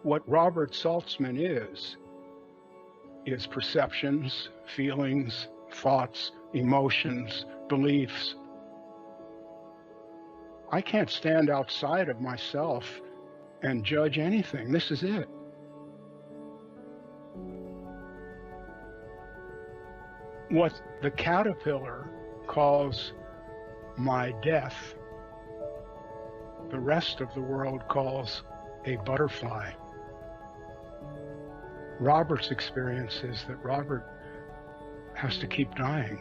What Robert Saltzman is perceptions, feelings, thoughts, emotions, beliefs. I can't stand outside of myself and judge anything. This is it. What the caterpillar calls my death, the rest of the world calls a butterfly. Robert's experience is that Robert has to keep dying.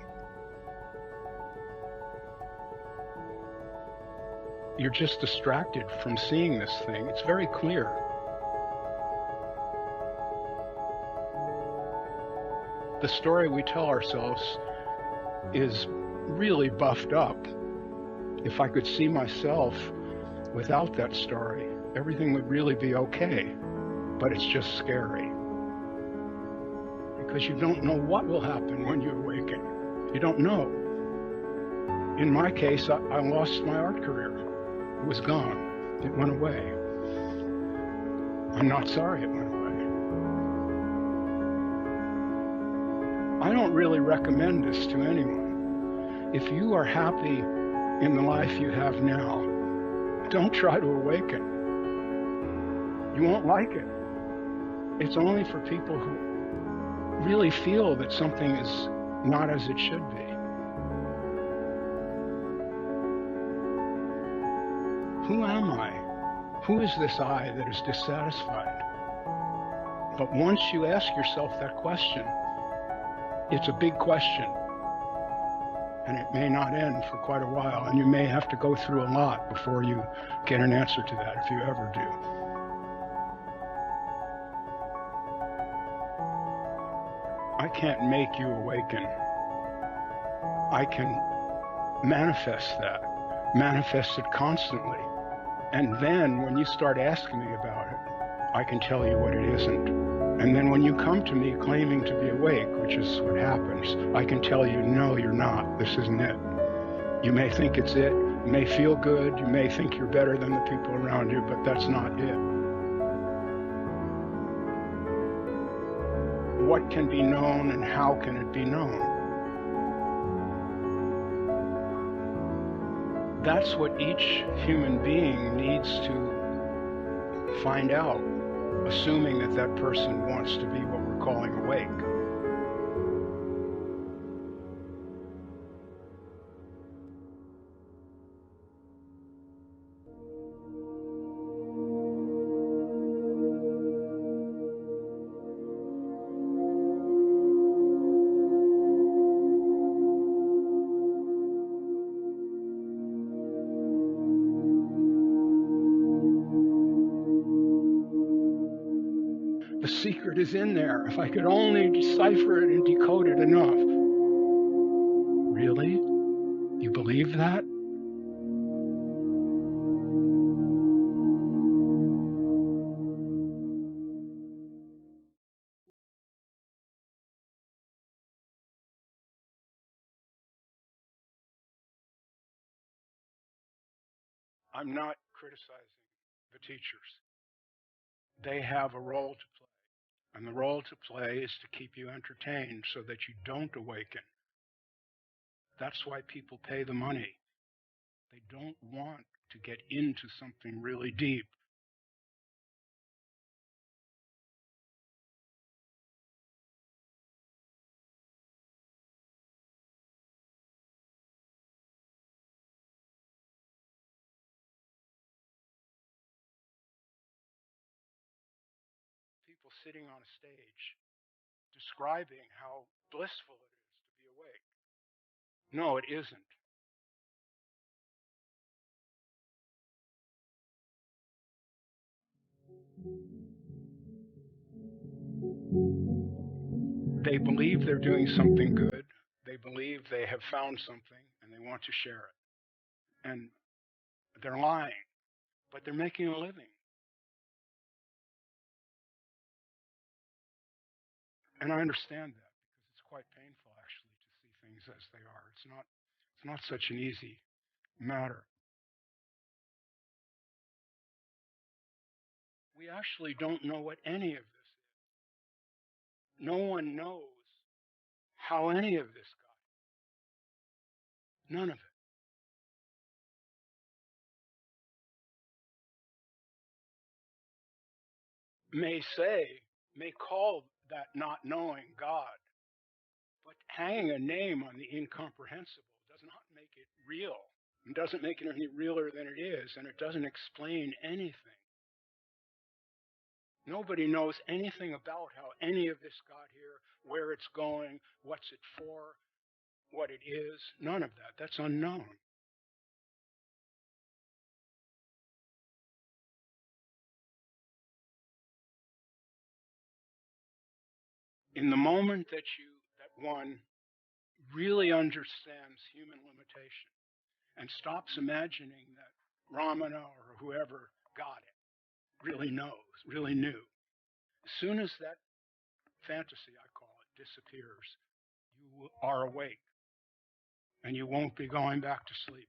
You're just distracted from seeing this thing. It's very clear. The story we tell ourselves is really buffed up. If I could see myself without that story, everything would really be okay. But it's just scary. Because you don't know what will happen when you awaken. You don't know. In my case, I lost my art career. It was gone. It went away. I'm not sorry it went away. I don't really recommend this to anyone. If you are happy in the life you have now, don't try to awaken. You won't like it. It's only for people who really feel that something is not as it should be. Who am I? Who is this I that is dissatisfied? But once you ask yourself that question, it's a big question, and it may not end for quite a while, and you may have to go through a lot before you get an answer to that, if you ever do. I can't make you awaken. I can manifest that, manifest it constantly. And then when you start asking me about it, I can tell you what it isn't. And then when you come to me claiming to be awake, which is what happens, I can tell you, no, you're not. This isn't it. You may think it's it. You may feel good. You may think you're better than the people around you, but that's not it. What can be known and how can it be known? That's what each human being needs to find out, assuming that that person wants to be what we're calling awake. The secret is in there. If I could only decipher it and decode it enough. Really? You believe that? I'm not criticizing the teachers. They have a role to play. And the role to play is to keep you entertained so that you don't awaken. That's why people pay the money. They don't want to get into something really deep. People sitting on a stage describing how blissful it is to be awake. No, it isn't. They believe they're doing something good. They believe they have found something and they want to share it. And they're lying, but they're making a living. And I understand that because it's quite painful actually to see things as they are. It's not such an easy matter. we actually don't know what any of this is. No one knows how any of this got. None of it. May call that not knowing God, but hanging a name on the incomprehensible does not make it real. It doesn't make it any realer than it is, and it doesn't explain anything. Nobody knows anything about how any of this got here, where it's going, what's it for, what it is. None of that. That's unknown. In the moment that one really understands human limitation and stops imagining that Ramana or whoever got it really knows, really knew, as soon as that fantasy, I call it, disappears, you are awake and you won't be going back to sleep anymore.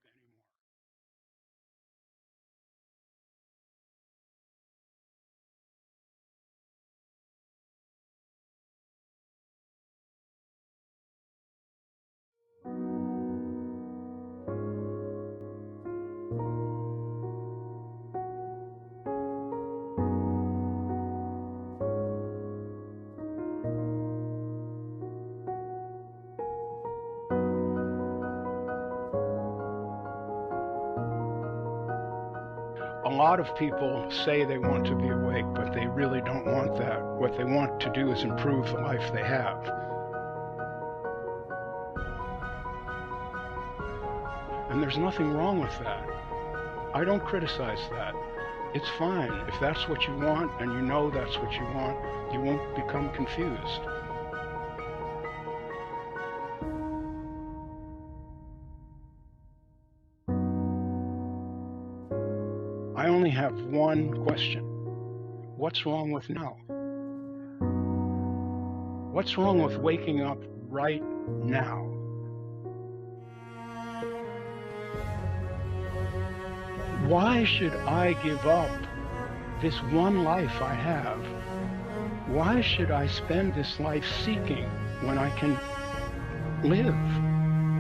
A lot of people say they want to be awake, but they really don't want that. What they want to do is improve the life they have. And there's nothing wrong with that. I don't criticize that. It's fine. If that's what you want and you know that's what you want, you won't become confused. I only have one question. What's wrong with now? What's wrong with waking up right now? Why should I give up this one life I have? Why should I spend this life seeking when I can live?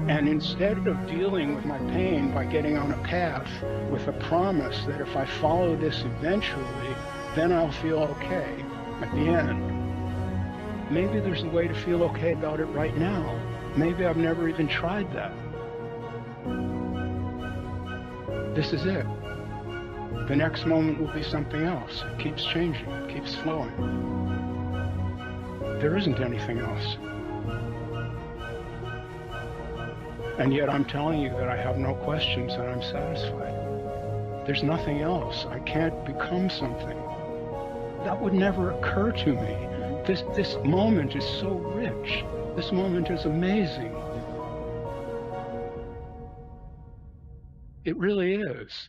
And instead of dealing with my pain by getting on a path with a promise that if I follow this eventually, then I'll feel okay at the end. Maybe there's a way to feel okay about it right now. Maybe I've never even tried that. This is it. The next moment will be something else. It keeps changing, it keeps flowing. There isn't anything else. And yet I'm telling you that I have no questions and I'm satisfied. There's nothing else. I can't become something. That would never occur to me. This moment is so rich. This moment is amazing. It really is.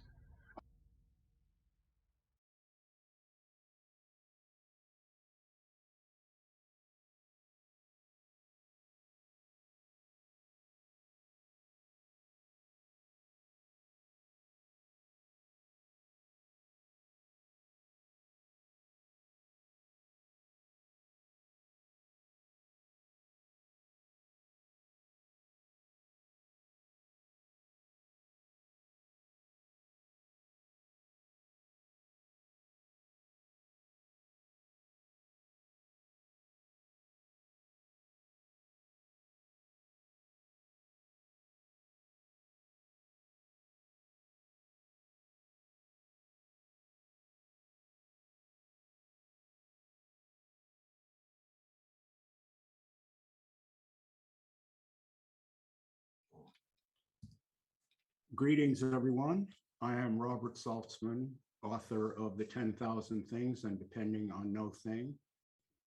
Greetings, everyone. I am Robert Saltzman, author of The 10,000 Things and Depending on No Thing.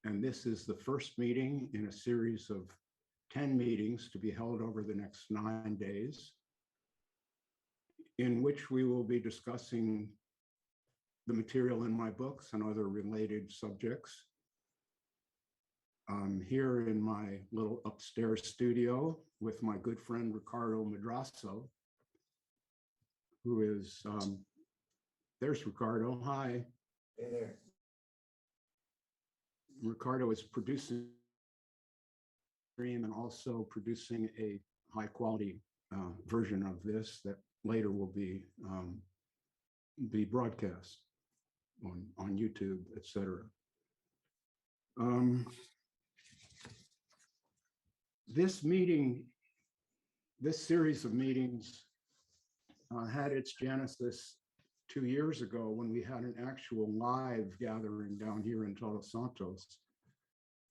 And this is the first meeting in a series of 10 meetings to be held over the next 9 days, in which we will be discussing the material in my books and other related subjects. I'm here in my little upstairs studio with my good friend Ricardo Madrazo, who is, there's Ricardo, hi. Hey there. Ricardo is producing and also producing a high quality version of this that later will be broadcast on YouTube, etc. This series of meetings had its genesis 2 years ago when we had an actual live gathering down here in Todos Santos.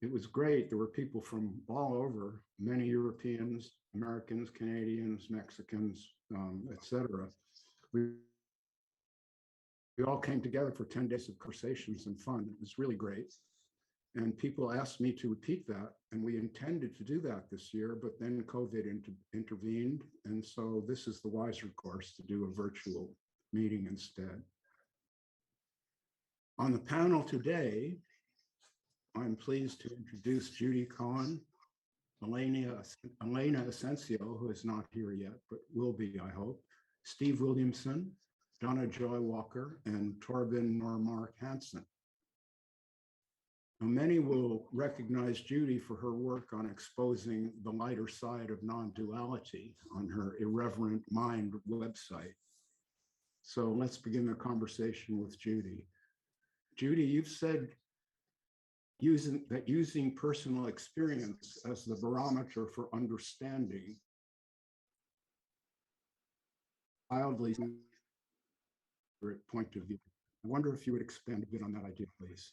It was great. There were people from all over, many Europeans, Americans, Canadians, Mexicans, etc. We all came together for 10 days of conversations and fun. It was really great. And people asked me to repeat that, and we intended to do that this year, but then COVID intervened. And so this is the wiser course to do a virtual meeting instead. On the panel today, I'm pleased to introduce Judy Cohen, Elena Asensio, who is not here yet, but will be, I hope, Steve Williamson, Donna Joy Walker, and Torben Normark Hansen. Now, many will recognize Judy for her work on exposing the lighter side of non-duality on her Irreverent Mind website. So let's begin the conversation with Judy. Judy, you've said using personal experience as the barometer for understanding wildly point of view. I wonder if you would expand a bit on that idea, please.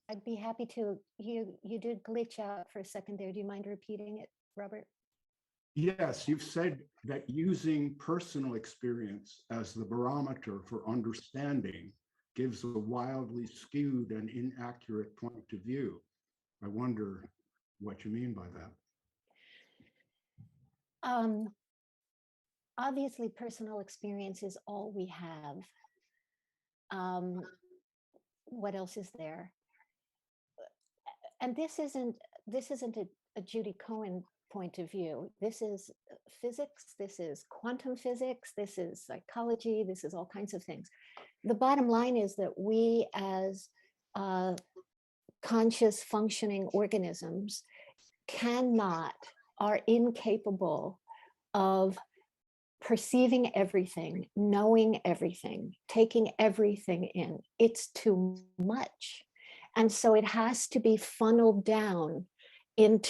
I'd be happy to. You did glitch out for a second there. Do you mind repeating it, Robert? Yes, you've said that using personal experience as the barometer for understanding gives a wildly skewed and inaccurate point of view. I wonder what you mean by that. Obviously, personal experience is all we have. What else is there? And this isn't a Judy Cohen point of view. This is physics, this is quantum physics, this is psychology, this is all kinds of things. The bottom line is that we as conscious functioning organisms are incapable of perceiving everything, knowing everything, taking everything in. It's too much. And so it has to be funneled down in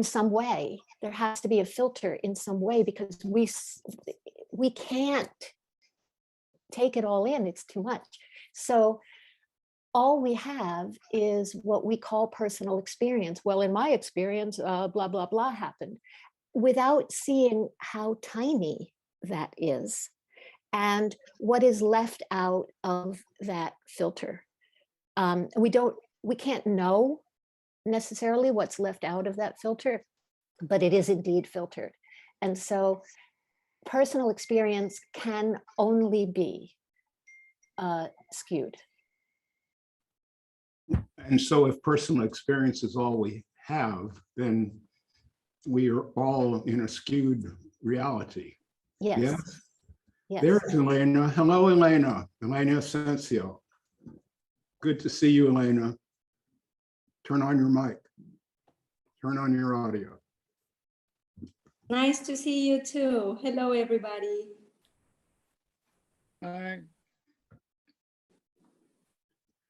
some way. There has to be a filter in some way because we can't take it all in. It's too much. So all we have is what we call personal experience. Well, in my experience, blah, blah, blah happened, without seeing how tiny that is and what is left out of that filter. We can't know necessarily what's left out of that filter, but it is indeed filtered. And so personal experience can only be skewed. And so if personal experience is all we have, then we are all in a skewed reality. Yes. Yes? Yes. There's Elena. Hello, Elena. Elena Asensio. Good to see you, Elena. Turn on your mic. Turn on your audio. Nice to see you too. Hello, everybody. Hi.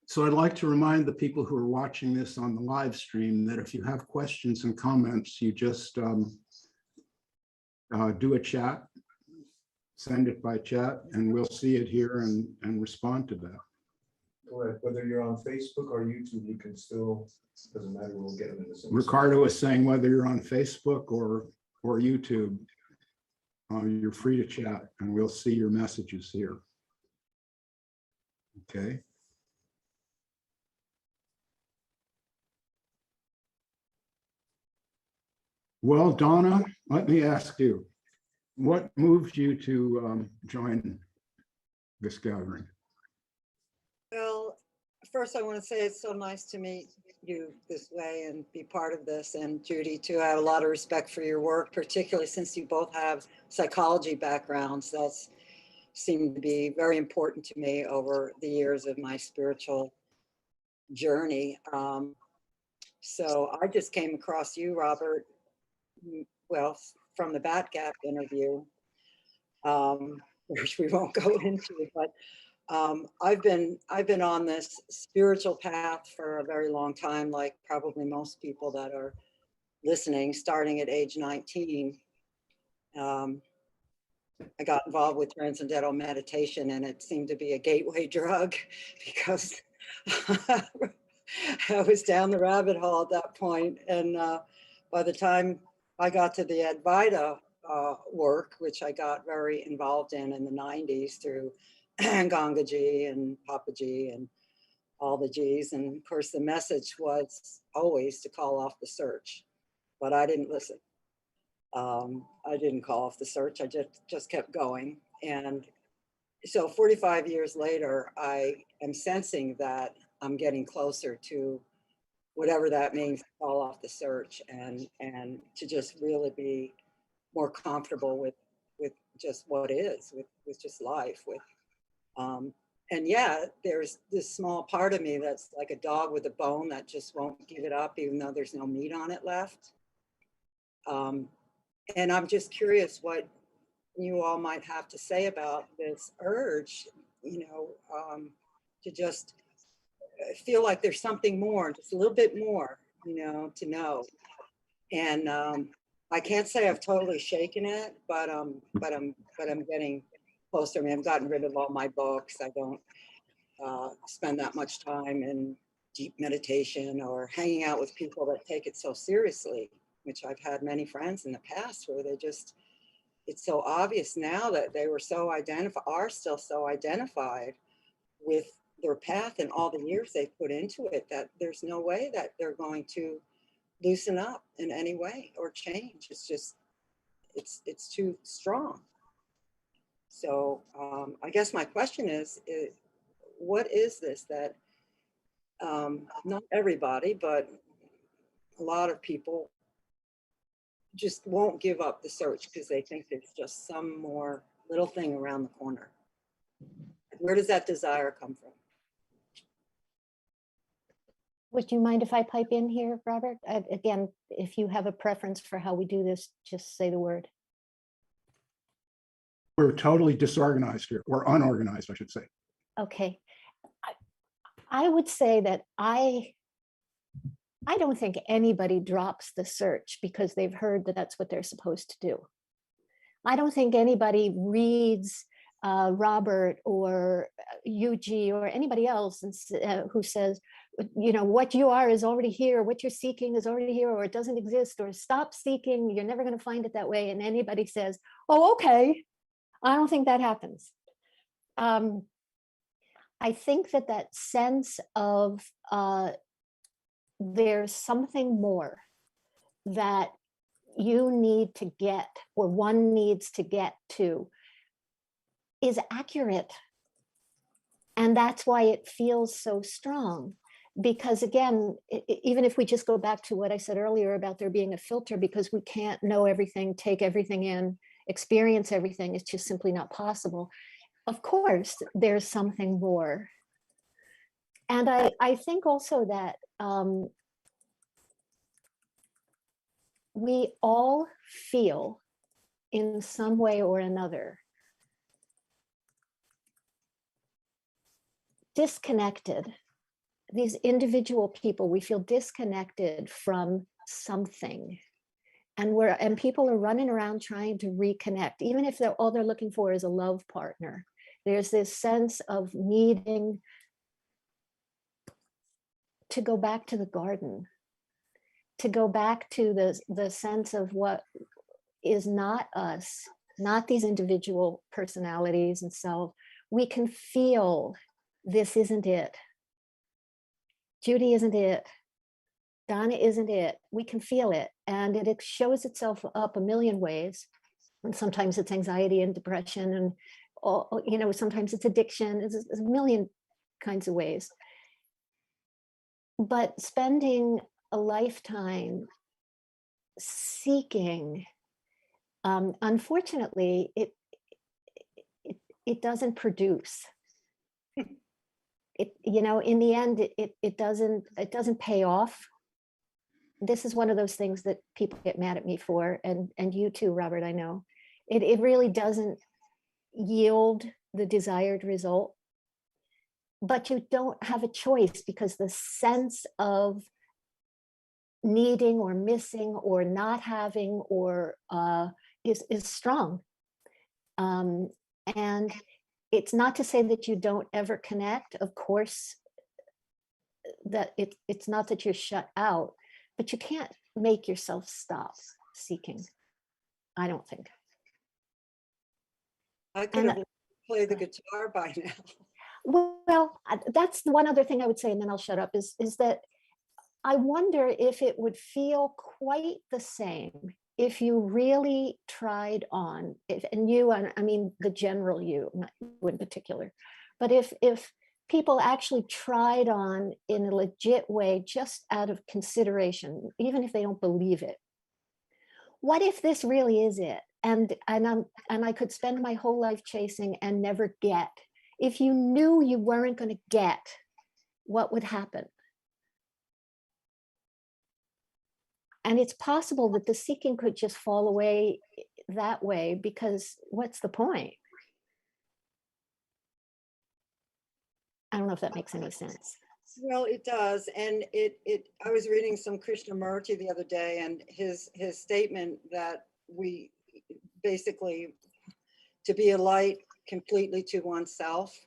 So I'd like to remind the people who are watching this on the live stream that if you have questions and comments, you just do a chat, send it by chat, and we'll see it here and respond to that. Correct. Whether you're on Facebook or YouTube, you can still, doesn't matter, we'll get them in the same. Ricardo is saying whether you're on Facebook or YouTube, you're free to chat and we'll see your messages here. Okay. Well, Donna, let me ask you, what moved you to join this gathering? Well, first I want to say it's so nice to meet you this way and be part of this. And Judy, too, I have a lot of respect for your work, particularly since you both have psychology backgrounds. That's seem to be very important to me over the years of my spiritual journey. So I just came across you, Robert, well, from the Bat Gap interview, which we won't go into, but I've been on this spiritual path for a very long time, like probably most people that are listening, starting at age 19. I got involved with transcendental meditation, and it seemed to be a gateway drug because I was down the rabbit hole at that point. And by the time I got to the Advaita work, which I got very involved in the 90s through Gangaji and Papaji and all the G's. And of course, the message was always to call off the search, but I didn't listen. I didn't call off the search. I just kept going. And so 45 years later, I am sensing that I'm getting closer to whatever that means, to call off the search and to just really be more comfortable with just what is, with just life, with and yeah, there's this small part of me that's like a dog with a bone that just won't give it up, even though there's no meat on it left. And I'm just curious what you all might have to say about this urge, to just feel like there's something more, just a little bit more, to know. And I can't say I've totally shaken it, but I'm getting closer. I mean, I've gotten rid of all my books. I don't spend that much time in deep meditation or hanging out with people that take it so seriously, which I've had many friends in the past where it's so obvious now that they were are still so identified with their path and all the years they put into it, that there's no way that they're going to loosen up in any way or change. It's just, it's too strong. So I guess my question is what is this that not everybody, but a lot of people just won't give up the search because they think there's just some more little thing around the corner? Where does that desire come from? Would you mind if I pipe in here, Robert? Again, if you have a preference for how we do this, just say the word. We're totally disorganized here, or unorganized, I should say. Okay. I would say that I don't think anybody drops the search because they've heard that that's what they're supposed to do. I don't think anybody reads Robert or Yuji or anybody else who says, what you are is already here, what you're seeking is already here, or it doesn't exist, or stop seeking, you're never going to find it that way. And anybody says, oh, okay. I don't think that happens. I think that sense of there's something more that you need to get, or one needs to get to, is accurate. And that's why it feels so strong. Because again, even if we just go back to what I said earlier about there being a filter, because we can't know everything, take everything in, experience everything, it's just simply not possible. Of course, there's something more. And I think also that we all feel in some way or another disconnected. These individual people, we feel disconnected from something. And people are running around trying to reconnect, even if all they're looking for is a love partner. There's this sense of needing to go back to the garden, to go back to the sense of what is not us, not these individual personalities and self. We can feel this isn't it. Judy isn't it. Donna isn't it. We can feel it, and it shows itself up a million ways. And sometimes it's anxiety and depression, and sometimes it's addiction. It's a million kinds of ways. But spending a lifetime seeking, unfortunately, it doesn't produce. It, you know, in the end, it doesn't pay off. This is one of those things that people get mad at me for, and you too, Robert, I know. It really doesn't yield the desired result. But you don't have a choice, because the sense of needing or missing or not having or is strong. And it's not to say that you don't ever connect. Of course, that it's not that you're shut out, but you can't make yourself stop seeking, I don't think. I could And have played the guitar by now. well, that's one other thing I would say, and then I'll shut up, is that I wonder if it would feel quite the same if you really tried on, and you, I mean, the general you, not you in particular, but if people actually tried on in a legit way, just out of consideration, even if they don't believe it. What if this really is it? And I could spend my whole life chasing and never get. If you knew you weren't going to get, what would happen? And it's possible that the seeking could just fall away that way, because what's the point? I don't know if that makes any sense. Well, it does. And I was reading some Krishnamurti the other day, and his statement that we basically, to be a light completely to oneself.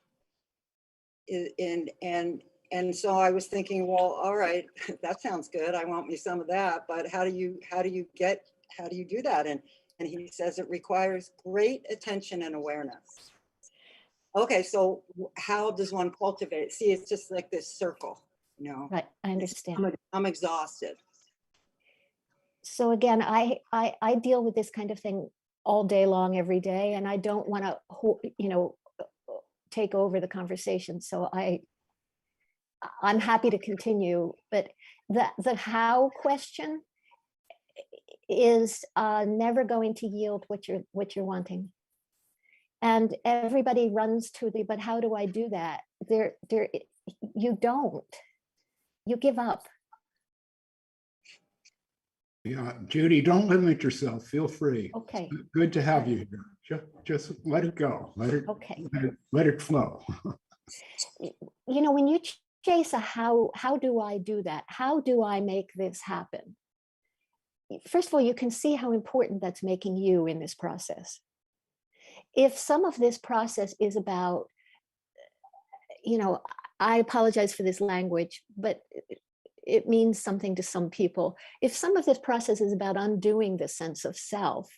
And so I was thinking, well, all right, that sounds good. I want me some of that, but how do you do that? And he says it requires great attention and awareness. Okay, so how does one cultivate it? See, it's just like this circle, you know. Right, I understand. I'm exhausted. So again, I deal with this kind of thing all day long, every day, and I don't want to, you know, take over the conversation. So I'm happy to continue, but the how question is never going to yield what you're wanting. And everybody runs to the, but how do I do that? You don't. You give up. Yeah, Judy, don't limit yourself. Feel free. Okay. Good to have you here. Just let it go. Okay. Let it flow. You know, when you chase a how do I do that? How do I make this happen? First of all, you can see how important that's making you in this process. If some of this process is about, you know, I apologize for this language, but it means something to some people. If some of this process is about undoing the sense of self,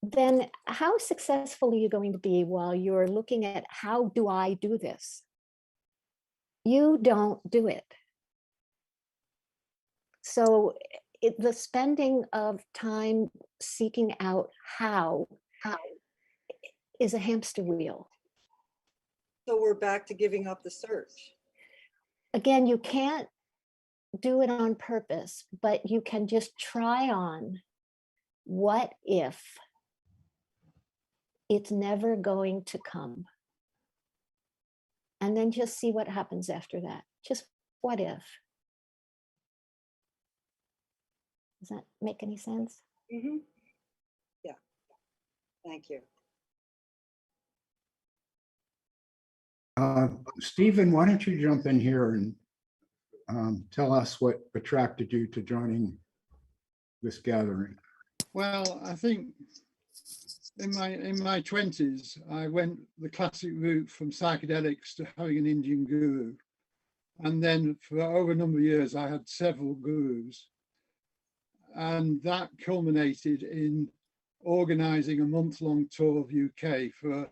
then how successful are you going to be while you're looking at how do I do this? You don't do it. So the spending of time seeking out how is a hamster wheel. So we're back to giving up the search. Again, you can't do it on purpose, but you can just try on, what if it's never going to come? And then just see what happens after that. Just what if? Does that make any sense? Mm-hmm. Yeah. Thank you. Stephen, why don't you jump in here and tell us what attracted you to joining this gathering? Well, I think in my 20s, I went the classic route from psychedelics to having an Indian guru. And then for over a number of years, I had several gurus. And that culminated in organizing a month-long tour of UK for an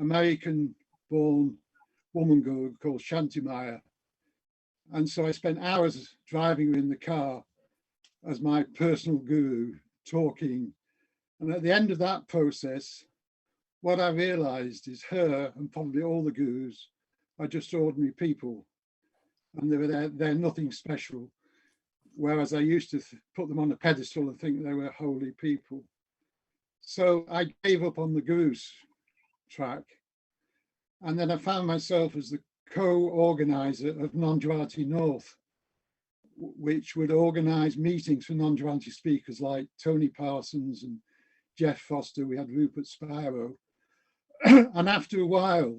American-born woman guru called Shanti Maya. And so I spent hours driving in the car as my personal guru, talking. And at the end of that process, what I realized is her and probably all the gurus are just ordinary people. And they're nothing special. Whereas I used to put them on a pedestal and think they were holy people. So I gave up on the guru's track And then I found myself as the co-organizer of Non-Duality North, which would organize meetings for non-duality speakers like Tony Parsons and Jeff Foster. We had Rupert Spiro. And after a while,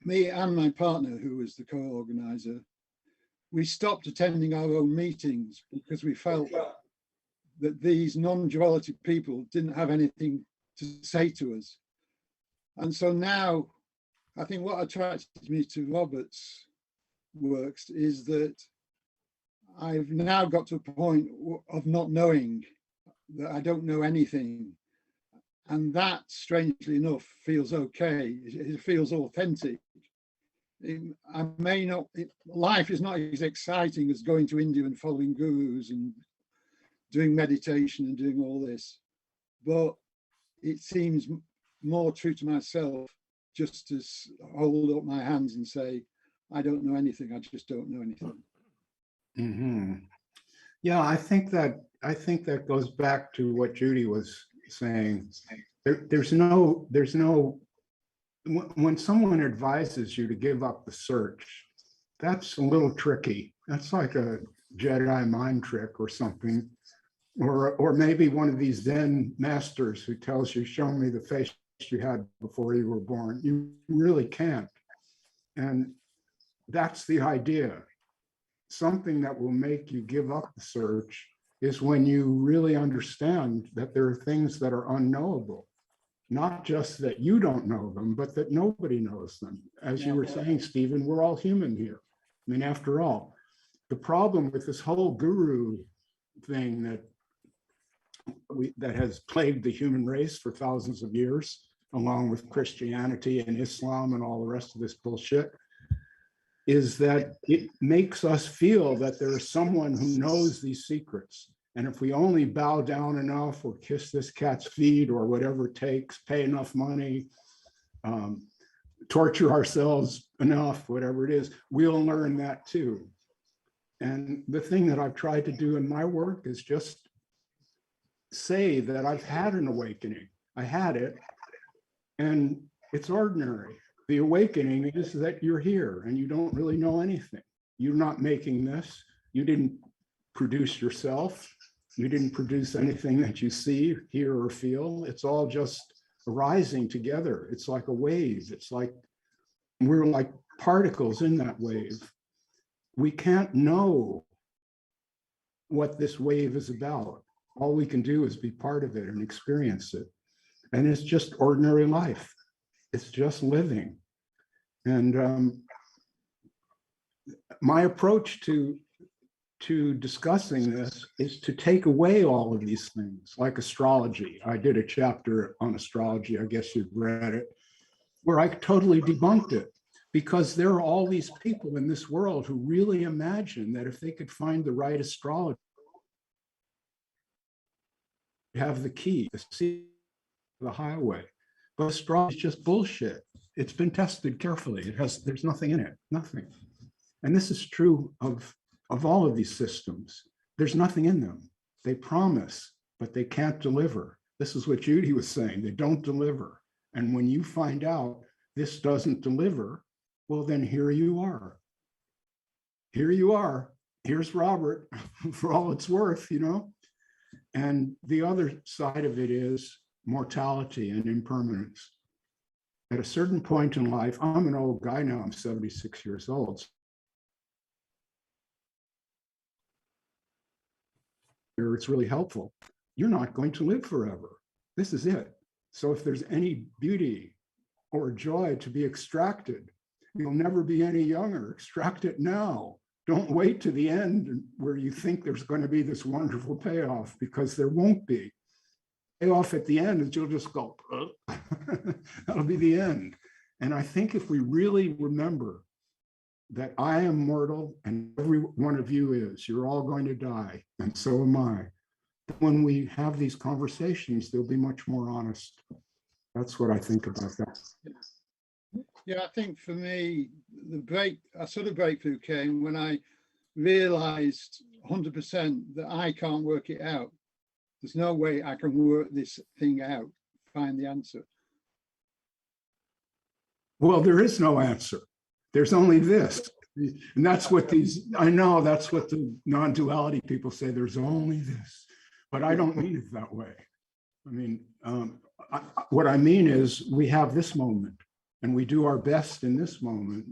me and my partner, who was the co-organizer, we stopped attending our own meetings because we felt that these non-duality people didn't have anything to say to us. And so now, I think what attracted me to Robert's works is that I've now got to a point of not knowing, that I don't know anything. And that, strangely enough, feels okay. It feels authentic. I may not, life is not as exciting as going to India and following gurus and doing meditation and doing all this, but it seems more true to myself just to hold up my hands and say, I don't know anything, I just don't know anything. Mm-hmm. Yeah, I think that goes back to what Judy was saying. There's no, when someone advises you to give up the search, that's a little tricky. That's like a Jedi mind trick or something. Or maybe one of these Zen masters who tells you, show me the face you had before you were born. You really can't. And that's the idea. Something that will make you give up the search is when you really understand that there are things that are unknowable. Not just that you don't know them, but that nobody knows them. As you were saying, Stephen, we're all human here. I mean, after all, the problem with this whole guru thing that has plagued the human race for thousands of years, along with Christianity and Islam and all the rest of this bullshit, is that it makes us feel that there is someone who knows these secrets. And if we only bow down enough or kiss this cat's feet or whatever it takes, pay enough money, torture ourselves enough, whatever it is, we'll learn that too. And the thing that I've tried to do in my work is just say that I've had an awakening. I had it, and it's ordinary. The awakening is that you're here and you don't really know anything. You're not making this. You didn't produce yourself. You didn't produce anything that you see, hear, or feel. It's all just arising together. It's like a wave. It's like we're like particles in that wave. We can't know what this wave is about. All we can do is be part of it and experience it. And it's just ordinary life. It's just living. And my approach to discussing this is to take away all of these things, like astrology. I did a chapter on astrology, I guess you've read it, where I totally debunked it, because there are all these people in this world who really imagine that if they could find the right astrologer, have the key to see the highway. But astrology is just bullshit. It's been tested carefully. There's nothing in it, nothing. And this is true of all of these systems. There's nothing in them. They promise, but they can't deliver. This is what Judy was saying. They don't deliver. And when you find out this doesn't deliver, well, then here you are. Here you are. Here's Robert for all it's worth, you know? And the other side of it is mortality and impermanence. At a certain point in life, I'm an old guy now, I'm 76 years old. It's really helpful. You're not going to live forever. This is it. So if there's any beauty or joy to be extracted, you'll never be any younger. Extract it now. Don't wait to the end where you think there's going to be this wonderful payoff, because there won't be. Payoff at the end is you'll just go, that'll be the end. And I think if we really remember that I am mortal and every one of you is, you're all going to die, and so am I. When we have these conversations, they'll be much more honest. That's what I think about that. Yeah, I think for me, a sort of breakthrough came when I realized 100% that I can't work it out. There's no way I can work this thing out, find the answer. Well, there is no answer. There's only this. And that's what I know that's what the non-duality people say, there's only this, but I don't mean it that way. I mean, what I mean is we have this moment and we do our best in this moment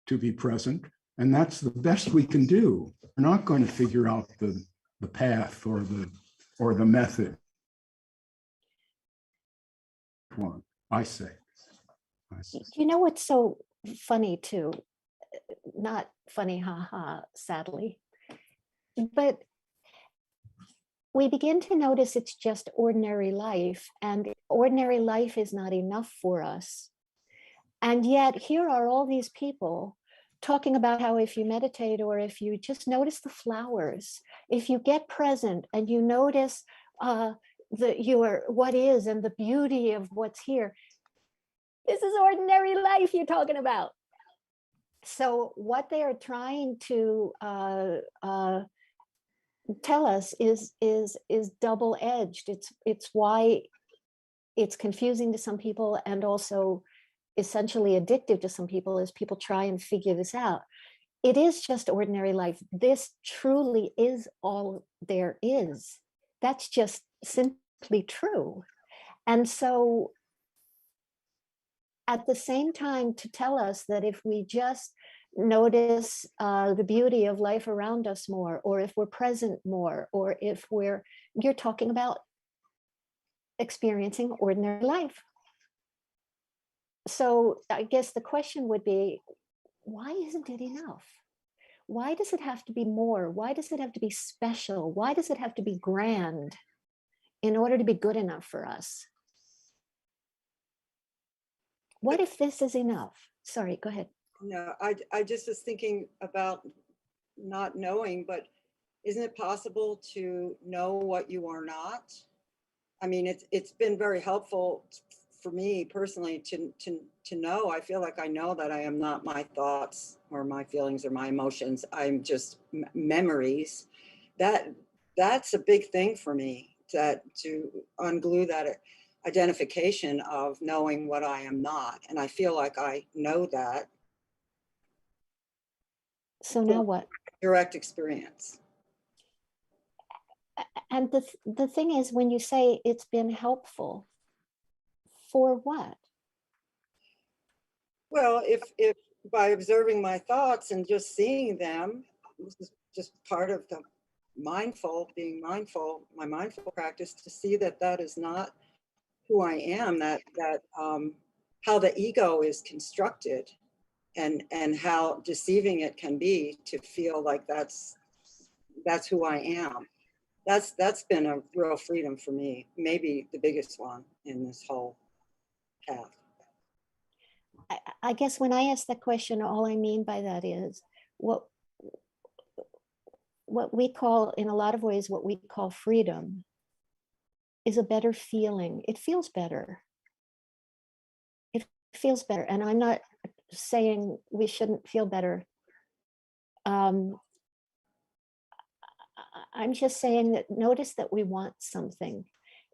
to be present. And that's the best we can do. We're not going to figure out the path or the method. One, I say. You know what's so funny too? Not funny, haha, sadly, but we begin to notice it's just ordinary life, and ordinary life is not enough for us. And yet here are all these people talking about how if you meditate, or if you just notice the flowers, if you get present and you notice what is and the beauty of what's here, this is ordinary life you're talking about. So what they are trying to tell us is double-edged. It's why it's confusing to some people and also essentially addictive to some people as people try and figure this out. It is just ordinary life. This truly is all there is. That's just simply true. And so at the same time, to tell us that if we just notice the beauty of life around us more, or if we're present more, or if you're talking about experiencing ordinary life. So I guess the question would be, why isn't it enough? Why does it have to be more? Why does it have to be special? Why does it have to be grand in order to be good enough for us? What if this is enough? Sorry, go ahead. No, I just was thinking about not knowing, but isn't it possible to know what you are not? I mean, it's been very helpful for me personally to know. I feel like I know that I am not my thoughts or my feelings or my emotions. I'm just memories. That's a big thing for me, that to unglue that identification of knowing what I am not. And I feel like I know that. So now what? Direct experience. And the thing is, when you say it's been helpful, for what? Well, if by observing my thoughts and just seeing them, this is just part of the being mindful, my mindful practice, to see that that is not who I am, that how the ego is constructed, and how deceiving it can be to feel like that's who I am. That's been a real freedom for me, maybe the biggest one in this whole path. I guess when I ask that question, all I mean by that is what we call, in a lot of ways, what we call freedom is a better feeling. It feels better. It feels better. And I'm not saying we shouldn't feel better. I'm just saying that notice that we want something,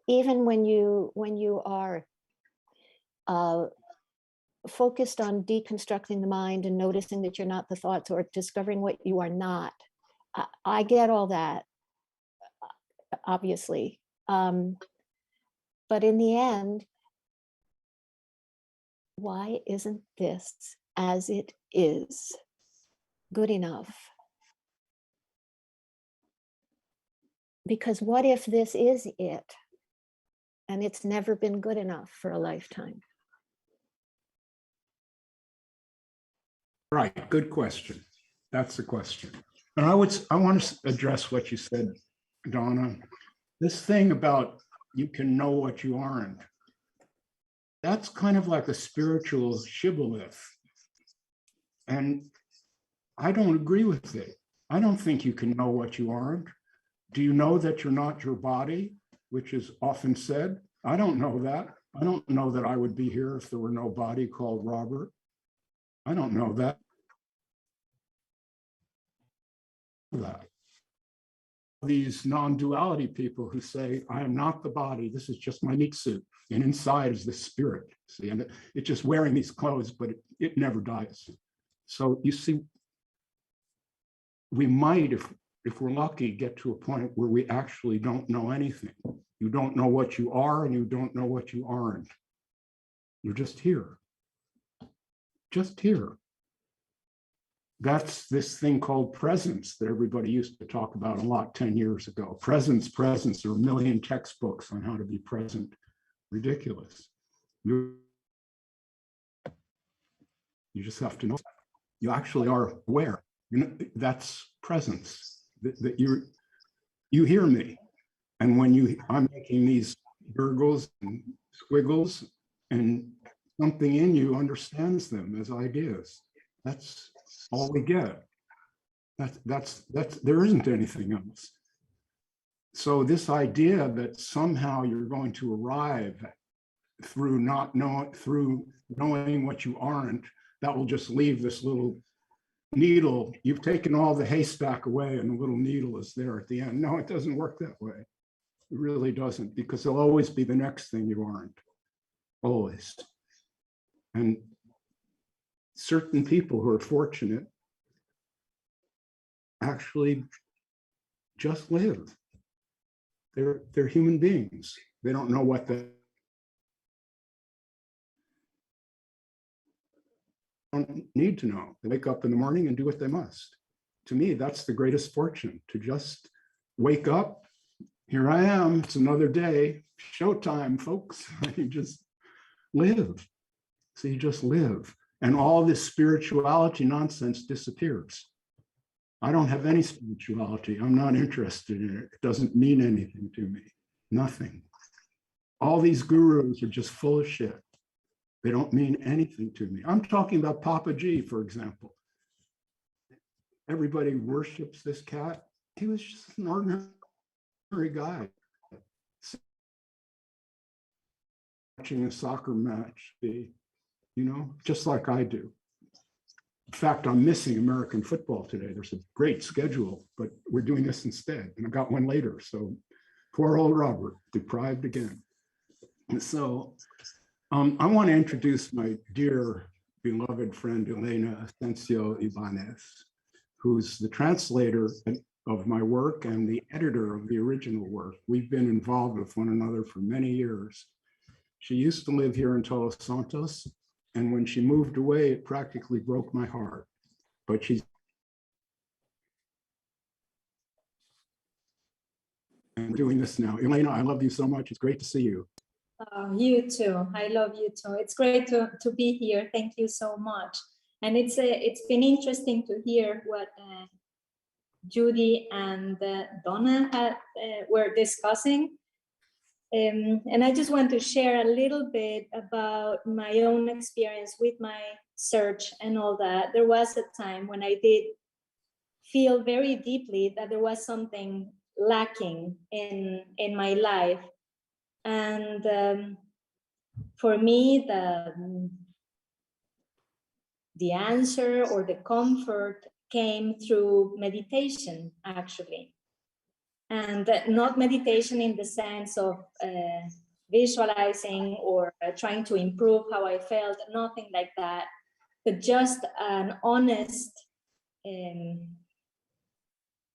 even when you are focused on deconstructing the mind and noticing that you're not the thoughts, or discovering what you are not. I get all that, obviously. But in the end, why isn't this as it is good enough? Because what if this is it and it's never been good enough for a lifetime? Right, good question. That's the question. And I want to address what you said, Donna. This thing about you can know what you aren't, that's kind of like a spiritual shibboleth. And I don't agree with it. I don't think you can know what you aren't. Do you know that you're not your body, which is often said? I don't know that. I don't know that I would be here if there were no body called Robert. I don't know that. These non-duality people who say, I am not the body, this is just my meat suit. And inside is the spirit. See, and it's just wearing these clothes, but it never dies. So you see, we might, if we're lucky, get to a point where we actually don't know anything. You don't know what you are and you don't know what you aren't. You're just here. Just here. That's this thing called presence that everybody used to talk about a lot 10 years ago. Presence, presence. There are a million textbooks on how to be present. Ridiculous. You just have to know. You actually are aware. You know, that's presence. That you hear me, and when I'm making these gurgles and squiggles, and something in you understands them as ideas. That's all we get. That's there isn't anything else. So this idea that somehow you're going to arrive through knowing what you aren't, that will just leave this little needle. You've taken all the haystack away and the little needle is there at the end. No, it doesn't work that way. It really doesn't, because there'll always be the next thing you aren't. Always. And certain people who are fortunate actually just live. They're human beings. They don't know what they don't need to know. They wake up in the morning and do what they must. To me, that's the greatest fortune, to just wake up. Here I am. It's another day. Showtime, folks. You just live. So you just live. And all this spirituality nonsense disappears. I don't have any spirituality. I'm not interested in it. It doesn't mean anything to me. Nothing. All these gurus are just full of shit. They don't mean anything to me. I'm talking about Papa G, for example. Everybody worships this cat. He was just an ordinary guy. Watching a soccer match, just like I do. In fact, I'm missing American football today. There's a great schedule, but we're doing this instead. And I got one later. So poor old Robert, deprived again. And so I want to introduce my dear, beloved friend, Elena Asensio Ibanez, who's the translator of my work and the editor of the original work. We've been involved with one another for many years. She used to live here in Todos Santos, and when she moved away, it practically broke my heart. But she's doing this now. Elena, I love you so much. It's great to see you. You too. I love you too. It's great to be here. Thank you so much. And it's been interesting to hear what Judy and Donna were discussing. And I just want to share a little bit about my own experience with my search and all that. There was a time when I did feel very deeply that there was something lacking in my life. And for me, the answer or the comfort came through meditation, actually. And not meditation in the sense of visualizing or trying to improve how I felt, nothing like that, but just an honest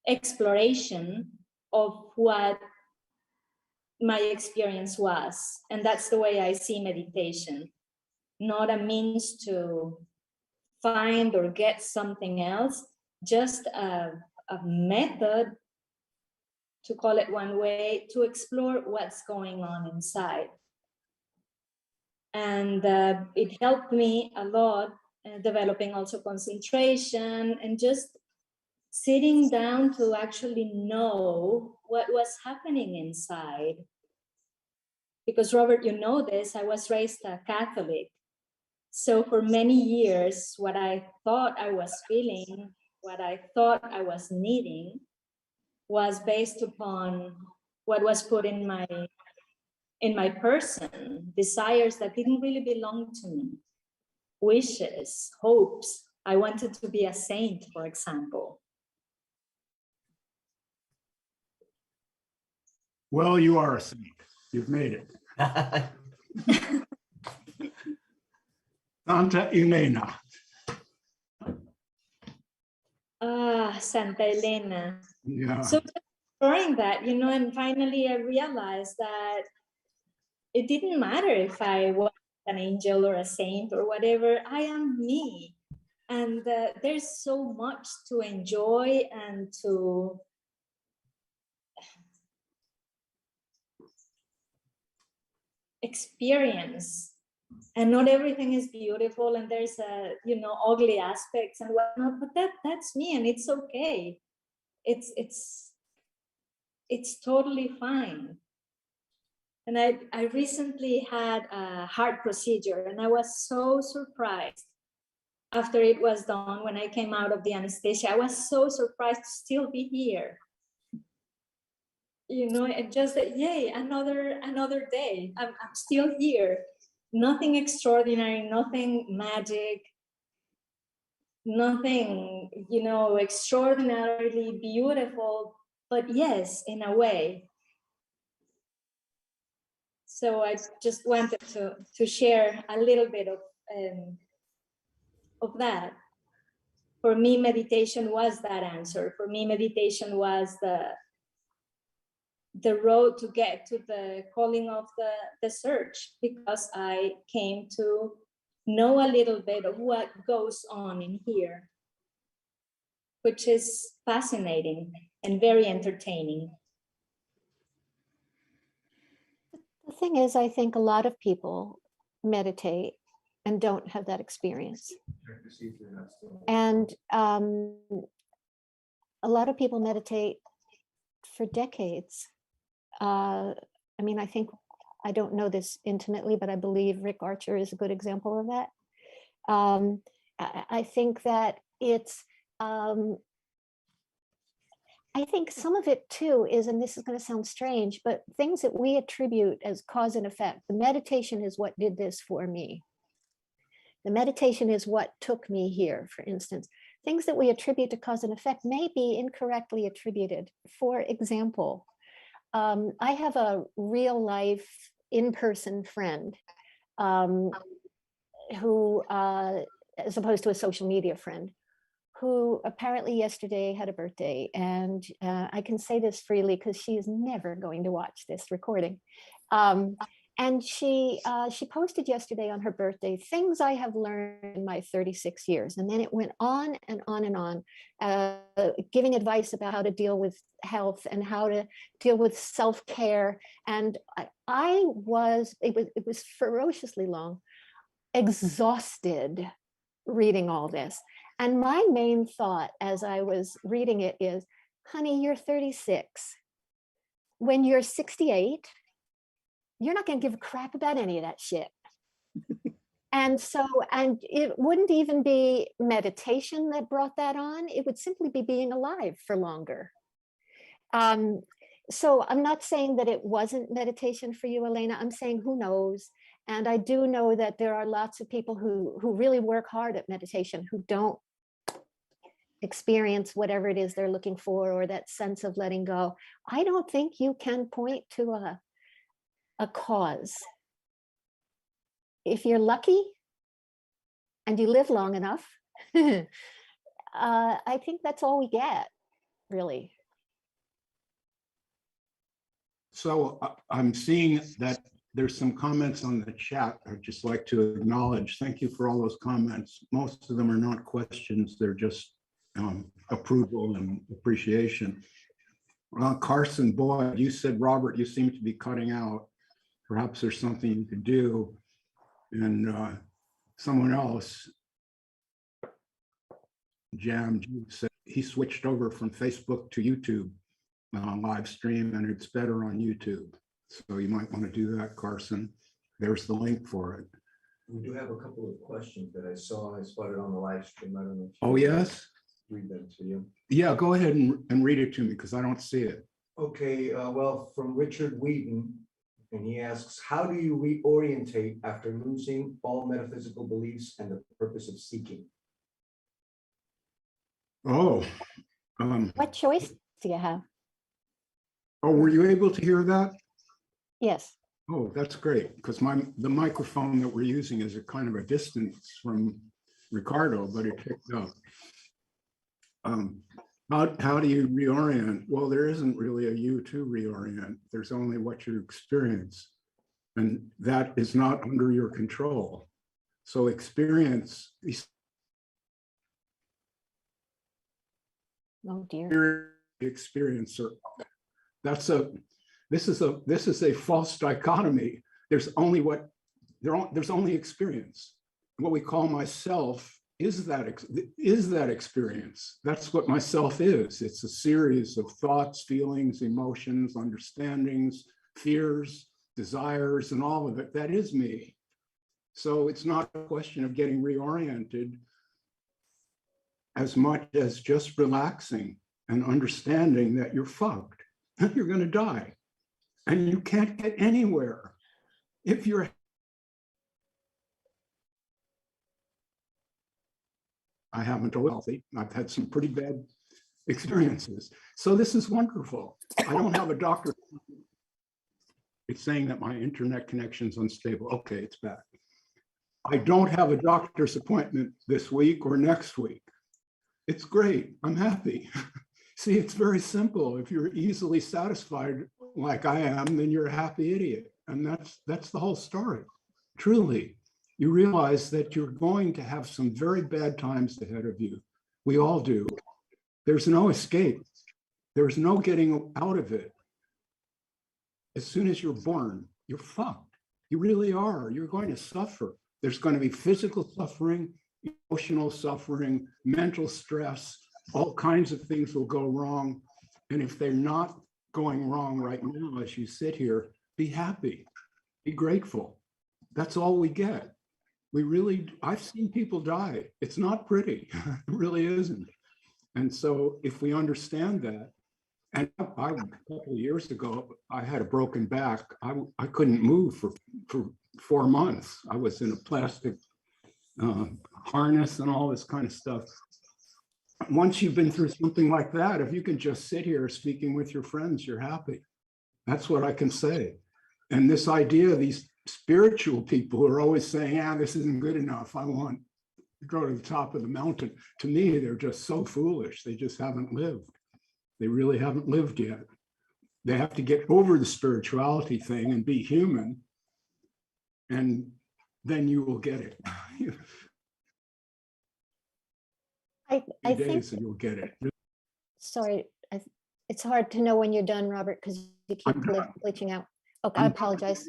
exploration of what my experience was. And that's the way I see meditation, not a means to find or get something else, just a method, to call it one way, to explore what's going on inside. And it helped me a lot, developing also concentration and just sitting down to actually know what was happening inside. Because Robert, you know this, I was raised a Catholic. So for many years, what I thought I was feeling, what I thought I was needing, was based upon what was put in my person, desires that didn't really belong to me, wishes, hopes. I wanted to be a saint, for example. Well, you are a saint. You've made it. Santa Elena. Ah, Santa Elena. Yeah. So exploring that, you know, and finally I realized that it didn't matter if I was an angel or a saint or whatever. I am me. And there's so much to enjoy and to experience. And not everything is beautiful, and there's you know, ugly aspects and whatnot, but that's me, and it's okay. It's totally fine. And I recently had a heart procedure, and I was so surprised after it was done. When I came out of the anesthesia, I was so surprised to still be here. You know, it just, yay, another day. I'm still here. Nothing extraordinary, nothing magic, nothing, you know, extraordinarily beautiful, but yes, in a way. So I just wanted to share a little bit of that. For me, meditation was that answer. For me, meditation was the road to get to the calling of the search, because I came to know a little bit of what goes on in here, which is fascinating and very entertaining. The thing is, I think a lot of people meditate and don't have that experience. Check to see if you're not still- And a lot of people meditate for decades. I mean, I don't know this intimately, but I believe Rick Archer is a good example of that. I think that it's, I think some of it too is, and this is going to sound strange, but things that we attribute as cause and effect. The meditation is what did this for me. The meditation is what took me here, for instance. Things that we attribute to cause and effect may be incorrectly attributed. For example, I have a real life in-person friend who, as opposed to a social media friend, who apparently yesterday had a birthday. And I can say this freely because she is never going to watch this recording. And she posted yesterday on her birthday, things I have learned in my 36 years. And then it went on and on and on, giving advice about how to deal with health and how to deal with self-care. And it was ferociously long, exhausted reading all this. And my main thought as I was reading it is, honey, you're 36. When you're 68, you're not going to give a crap about any of that shit. And it wouldn't even be meditation that brought that on. It would simply be being alive for longer. So I'm not saying that it wasn't meditation for you, Elena. I'm saying who knows. And I do know that there are lots of people who really work hard at meditation who don't experience whatever it is they're looking for, or that sense of letting go. I don't think you can point to a cause. If you're lucky and you live long enough, I think that's all we get, really. So I'm seeing that there's some comments on the chat I'd just like to acknowledge. Thank you for all those comments. Most of them are not questions, they're just approval and appreciation. Carson Boyd, you said, Robert, you seem to be cutting out. Perhaps there's something you could do. And someone else, Jam, said he switched over from Facebook to YouTube live stream, and it's better on YouTube. So you might want to do that, Carson. There's the link for it. We do have a couple of questions that I spotted on the live stream. I don't know if Oh, yes? read them to you. Yeah, go ahead and read it to me because I don't see it. Okay, well, from Richard Wheaton, and he asks, how do you reorientate after losing all metaphysical beliefs and the purpose of seeking? Oh. What choice do you have? Oh, were you able to hear that? Yes. Oh, that's great, because the microphone that we're using is a kind of a distance from Ricardo, but it picked up. How do you reorient? Well, there isn't really a you to reorient. There's only what you experience. And that is not under your control. So experience, Oh dear. experiencer. This is a false dichotomy. There's only experience. What we call myself is that experience. That's what myself is. It's a series of thoughts, feelings, emotions, understandings, fears, desires, and all of it. That is me. So it's not a question of getting reoriented as much as just relaxing and understanding that you're fucked. You're going to die. And you can't get anywhere if you're I haven't been healthy. I've had some pretty bad experiences. So this is wonderful. I don't have a doctor. It's saying that my internet connection's unstable. Okay, it's back. I don't have a doctor's appointment this week or next week. It's great. I'm happy. See, it's very simple. If you're easily satisfied like I am, then you're a happy idiot. And that's the whole story. Truly, you realize that you're going to have some very bad times ahead of you. We all do. There's no escape. There's no getting out of it. As soon as you're born, you're fucked. You really are. You're going to suffer. There's going to be physical suffering, emotional suffering, mental stress, all kinds of things will go wrong. And if they're not going wrong right now, as you sit here, be happy, be grateful. That's all we get. I've seen people die. It's not pretty. It really isn't. And so if we understand that, and a couple of years ago, I had a broken back. I couldn't move for 4 months. I was in a plastic harness and all this kind of stuff. Once you've been through something like that, if you can just sit here speaking with your friends, you're happy. That's what I can say. And this idea, these spiritual people who are always saying, this isn't good enough. I want to go to the top of the mountain. To me, they're just so foolish. They just haven't lived. They really haven't lived yet. They have to get over the spirituality thing and be human. And then you will get it. I think, and you'll get it. sorry, it's hard to know when you're done, Robert, because you keep glitching out. Okay, I apologize.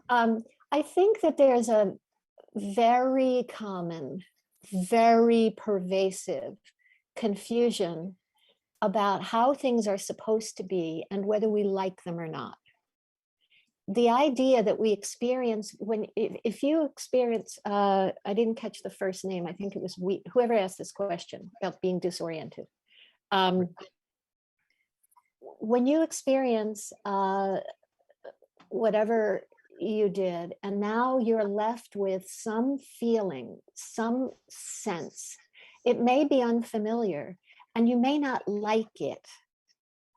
I think that there's a very common, very pervasive confusion about how things are supposed to be and whether we like them or not. The idea that we experience if you experience, I didn't catch the first name, I think it was whoever asked this question about being disoriented. When you experience whatever you did, and now you're left with some feeling, some sense, it may be unfamiliar and you may not like it,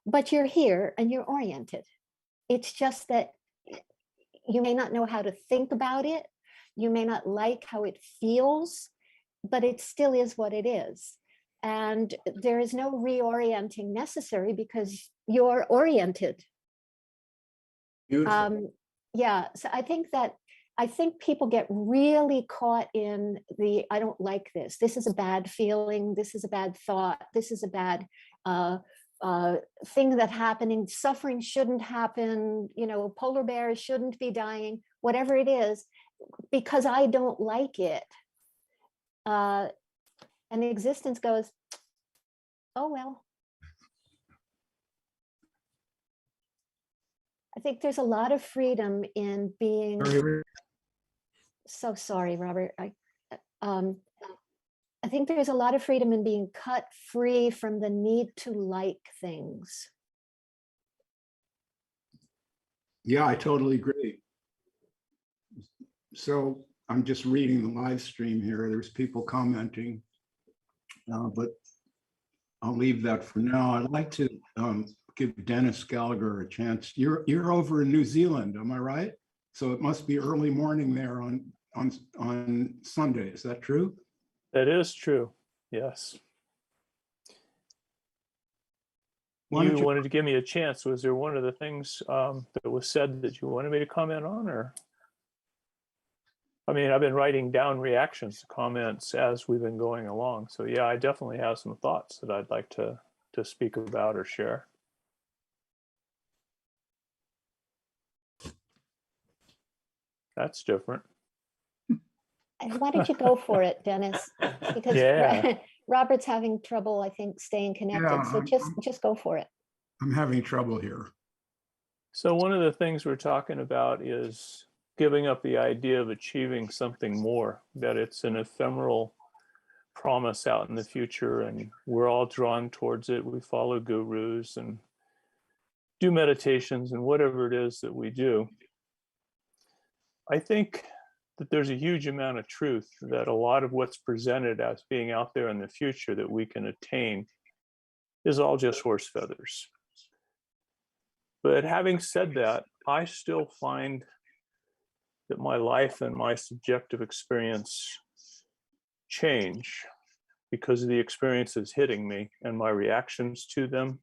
but you're here and you're oriented. It's just that you may not know how to think about it. You may not like how it feels, but it still is what it is. And there is no reorienting necessary because you're oriented. Yeah, so I think people get really caught in the, I don't like this. This is a bad feeling. This is a bad thought. This is a bad thing that's happening. Suffering shouldn't happen. Polar bears shouldn't be dying, whatever it is, because I don't like it. And the existence goes, oh, well. I think there's a lot of freedom in being, so sorry, Robert. I think there's a lot of freedom in being cut free from the need to like things. Yeah, I totally agree. So I'm just reading the live stream here. There's people commenting, but I'll leave that for now. I'd like to give Dennis Gallagher a chance. You're over in New Zealand, am I right? So it must be early morning there on Sunday. Is that true? That is true. Yes. Why don't You you- wanted to give me a chance. Was there one of the things that was said that you wanted me to comment on, or? I mean, I've been writing down reactions to comments as we've been going along. So yeah, I definitely have some thoughts that I'd like to speak about or share. That's different. Why don't you go for it, Dennis? Because Yeah. Robert's having trouble, I think, staying connected. Yeah, So just go for it. I'm having trouble here. So one of the things we're talking about is giving up the idea of achieving something more, that it's an ephemeral promise out in the future and we're all drawn towards it. We follow gurus and do meditations and whatever it is that we do. I think that there's a huge amount of truth that a lot of what's presented as being out there in the future that we can attain is all just horse feathers. But having said that, I still find that my life and my subjective experience change because of the experiences hitting me and my reactions to them.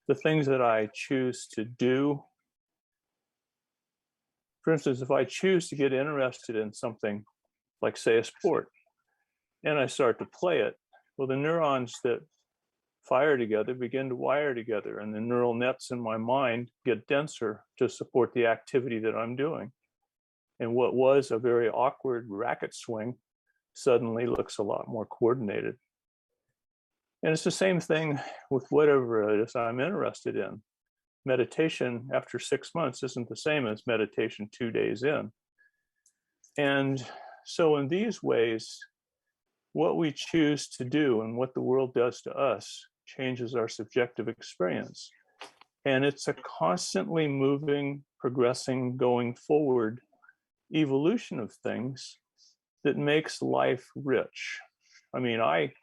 The things that I choose to do. For instance, if I choose to get interested in something, like say a sport, and I start to play it, well, the neurons that fire together begin to wire together, and the neural nets in my mind get denser to support the activity that I'm doing. And what was a very awkward racket swing suddenly looks a lot more coordinated. And it's the same thing with whatever it is I'm interested in. Meditation after 6 months isn't the same as meditation 2 days in. And so in these ways, what we choose to do and what the world does to us changes our subjective experience. And it's a constantly moving, progressing, going forward evolution of things that makes life rich. I mean, I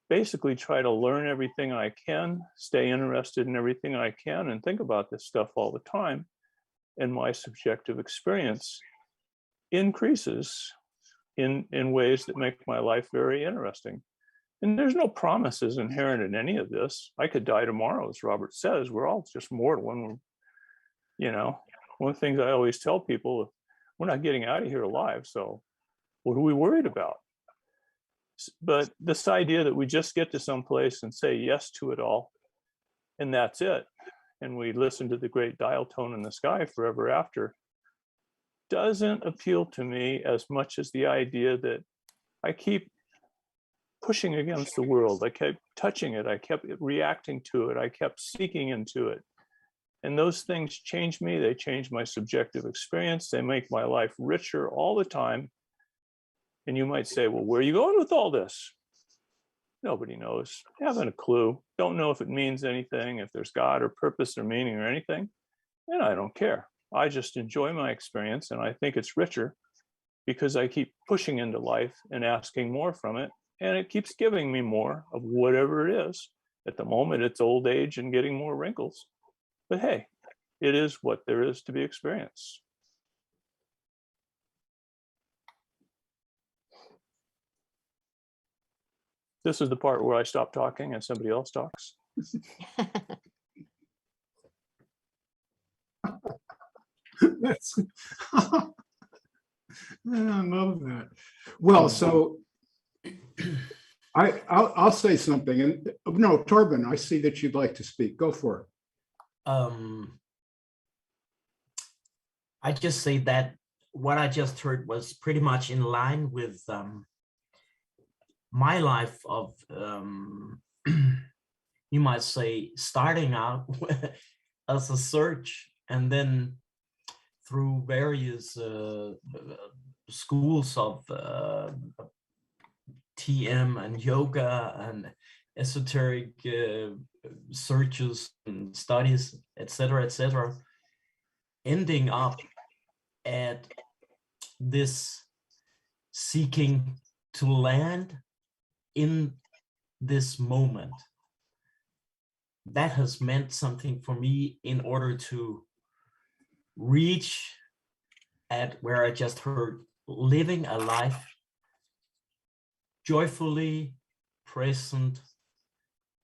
basically try to learn everything I can, stay interested in everything I can, and think about this stuff all the time. And my subjective experience increases in ways that make my life very interesting. And there's no promises inherent in any of this. I could die tomorrow, as Robert says. We're all just mortal. When we're, one of the things I always tell people, we're not getting out of here alive. So what are we worried about? But this idea that we just get to some place and say yes to it all, and that's it, and we listen to the great dial tone in the sky forever after, doesn't appeal to me as much as the idea that I keep pushing against the world. I kept touching it. I kept reacting to it. I kept seeking into it. And those things change me. They change my subjective experience. They make my life richer all the time. And you might say, well, where are you going with all this? Nobody knows. Haven't a clue. Don't know if it means anything, if there's God or purpose or meaning or anything. And I don't care. I just enjoy my experience, and I think it's richer because I keep pushing into life and asking more from it. And it keeps giving me more of whatever it is. At the moment, it's old age and getting more wrinkles. But hey, it is what there is to be experienced. This is the part where I stop talking and somebody else talks. That's, I love that. Well, so I'll say something, and no, Torben, I see that you'd like to speak. Go for it. I just say that what I just heard was pretty much in line with my life of, you might say, starting out as a search, and then through various schools of TM and yoga and esoteric searches and studies, etc., ending up at this seeking to land in this moment. that has meant something for me in order to reach at where I just heard, living a life joyfully present,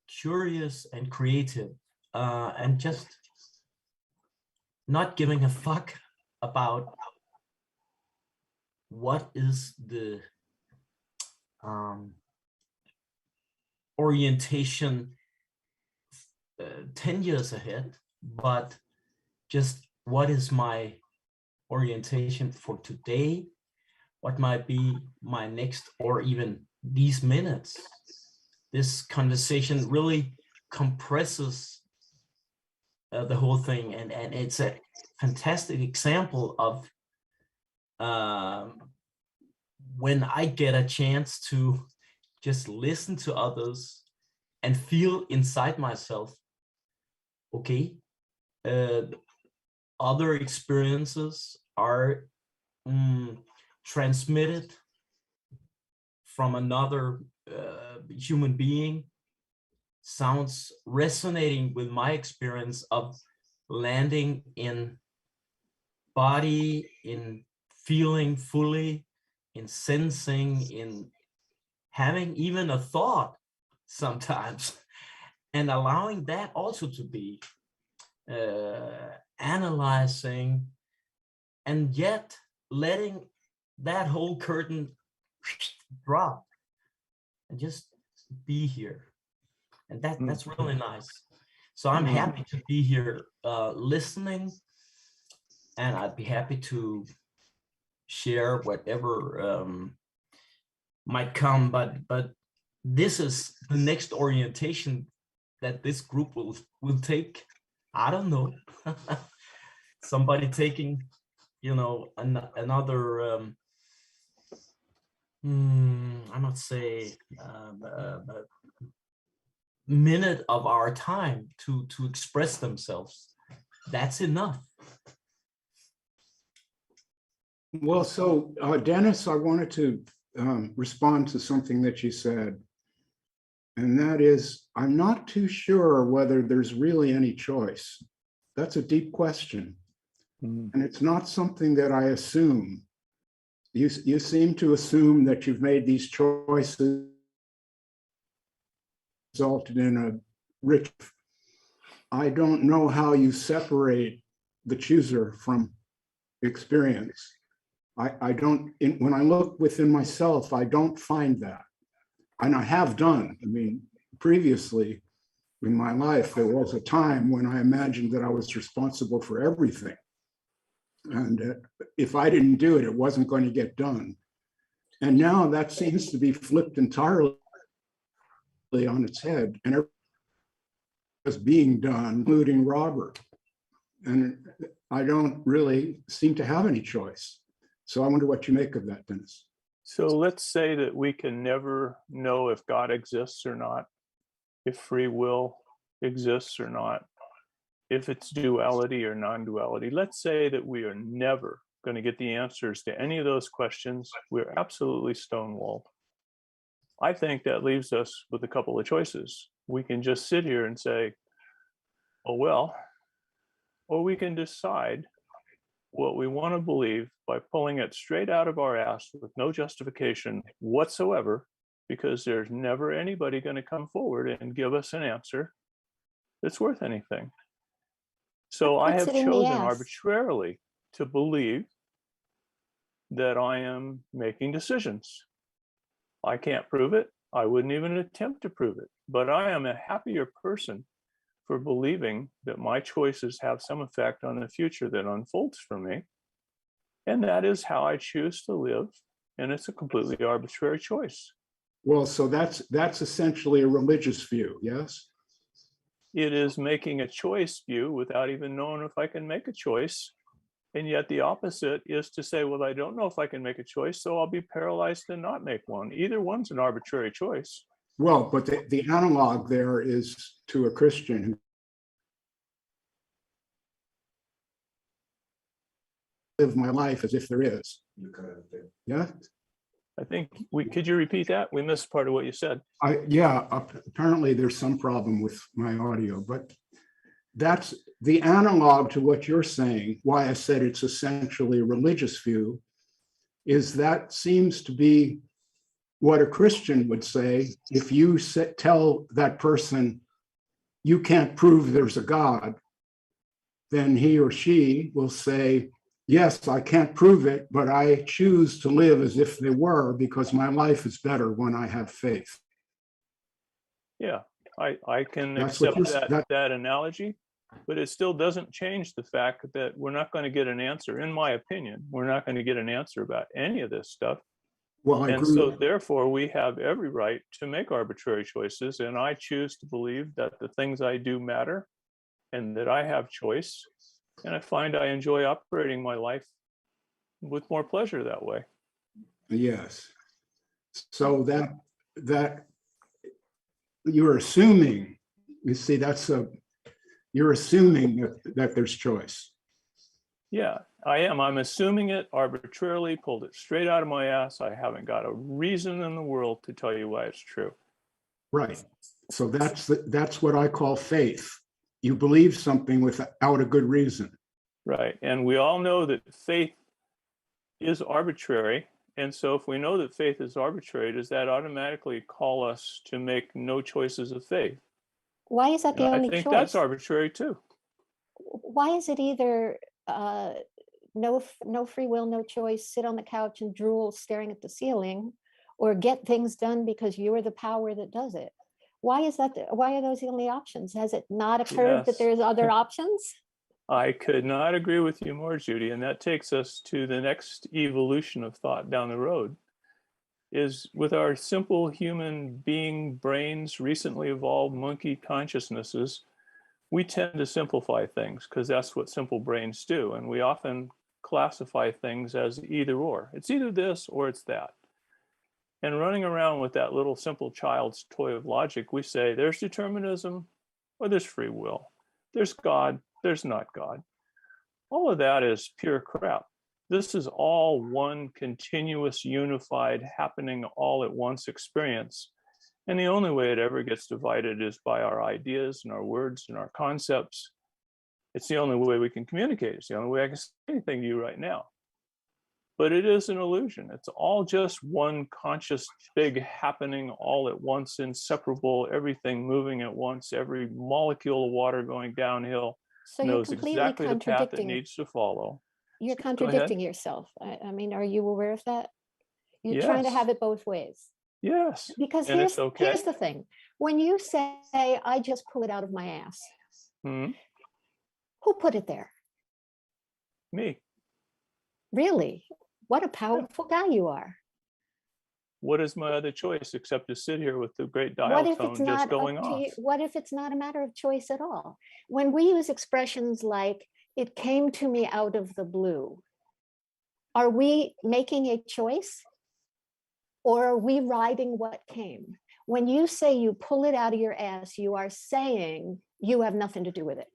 curious and creative, and just not giving a fuck about what is the orientation 10 years ahead, but just what is my orientation for today, what might be my next, or even these minutes. This conversation really compresses the whole thing, and it's a fantastic example of when I get a chance to just listen to others and feel inside myself, okay, other experiences are transmitted from another human being, sounds resonating with my experience of landing in body, in feeling fully, in sensing, in having even a thought sometimes, and allowing that also to be analyzing, and yet letting that whole curtain drop and just be here. And that's really nice. So I'm happy to be here listening, and I'd be happy to share whatever might come, but this is the next orientation that this group will take. I don't know. Somebody taking, you know, another I not say minute of our time to express themselves. That's enough. Well, so Dennis, I wanted to respond to something that you said. And that is, I'm not too sure whether there's really any choice. That's a deep question. And it's not something that I assume. You seem to assume that you've made these choices resulted in a rich. I don't know how you separate the chooser from experience. I don't, when I look within myself, I don't find that. And I have done. I mean, previously in my life, there was a time when I imagined that I was responsible for everything. And if I didn't do it, it wasn't going to get done. And now that seems to be flipped entirely on its head, and everything is being done, including Robert. And I don't really seem to have any choice. So I wonder what you make of that, Dennis. So let's say that we can never know if God exists or not, if free will exists or not, if it's duality or non-duality. Let's say that we are never going to get the answers to any of those questions. We're absolutely stonewalled. I think that leaves us with a couple of choices. We can just sit here and say, oh, well, or we can decide what we want to believe by pulling it straight out of our ass with no justification whatsoever, because there's never anybody going to come forward and give us an answer that's worth anything. So I puts have it in the chosen ass. arbitrarily to believe that I am making decisions. I can't prove it. I wouldn't even attempt to prove it, but I am a happier person for believing that my choices have some effect on the future that unfolds for me. And that is how I choose to live. And it's a completely arbitrary choice. Well, so that's essentially a religious view, yes? It is making a choice view without even knowing if I can make a choice. And yet the opposite is to say, well, I don't know if I can make a choice, so I'll be paralyzed and not make one. Either one's an arbitrary choice. Well, but the analog there is to a Christian who live my life as if there is. You kind of think. Yeah. I think could you repeat that? We missed part of what you said. Yeah, apparently there's some problem with my audio, but that's the analog to what you're saying. Why I said it's essentially a religious view is that seems to be what a Christian would say if you tell that person you can't prove there's a God, then he or she will say, yes, I can't prove it, but I choose to live as if they were because my life is better when I have faith. Yeah, I can That's what accept you're- that analogy, but it still doesn't change the fact that we're not going to get an answer. In my opinion, we're not going to get an answer about any of this stuff. Well, I And agree. so therefore we have every right to make arbitrary choices. And I choose to believe that the things I do matter and that I have choice. And I find I enjoy operating my life with more pleasure that way. Yes. So that you're assuming, you see, you're assuming that there's choice. Yeah, I am. I'm assuming it arbitrarily, pulled it straight out of my ass. I haven't got a reason in the world to tell you why it's true. Right. So that's what I call faith. You believe something without a good reason. Right. And we all know that faith is arbitrary. And so if we know that faith is arbitrary, does that automatically call us to make no choices of faith? Why is that the And I only think choice? that's arbitrary too. Why is it either no free will, no choice, sit on the couch and drool staring at the ceiling, or get things done because you're the power that does it? Why is that? Why are those the only options? Has it not occurred that Yes. there's other options? I could not agree with you more, Judy. And that takes us to the next evolution of thought down the road, is with our simple human being brains, recently evolved monkey consciousnesses, we tend to simplify things because that's what simple brains do. And we often classify things as either or. It's either this or it's that. And running around with that little simple child's toy of logic, we say there's determinism or there's free will. There's God, there's not God. All of that is pure crap. This is all one continuous, unified, happening all at once experience. And the only way it ever gets divided is by our ideas and our words and our concepts. It's the only way we can communicate. It's the only way I can say anything to you right now. But it is an illusion. It's all just one conscious, big happening all at once, inseparable, everything moving at once, every molecule of water going downhill So you're knows completely exactly the path it contradicting. needs to follow. You're ahead. contradicting yourself. I mean, are you aware of that? You're trying to Yes. have it both ways. Yes. Because And here's, it's okay. here's the thing. When you say, I just pull it out of my ass, Hmm. who put it there? Me. Really? What a powerful guy you are. What is my other choice except to sit here with the great What dial if tone it's just not going up to off? you? What if it's not a matter of choice at all? When we use expressions like, it came to me out of the blue, are we making a choice? Or are we riding what came? When you say you pull it out of your ass, you are saying you have nothing to do with it.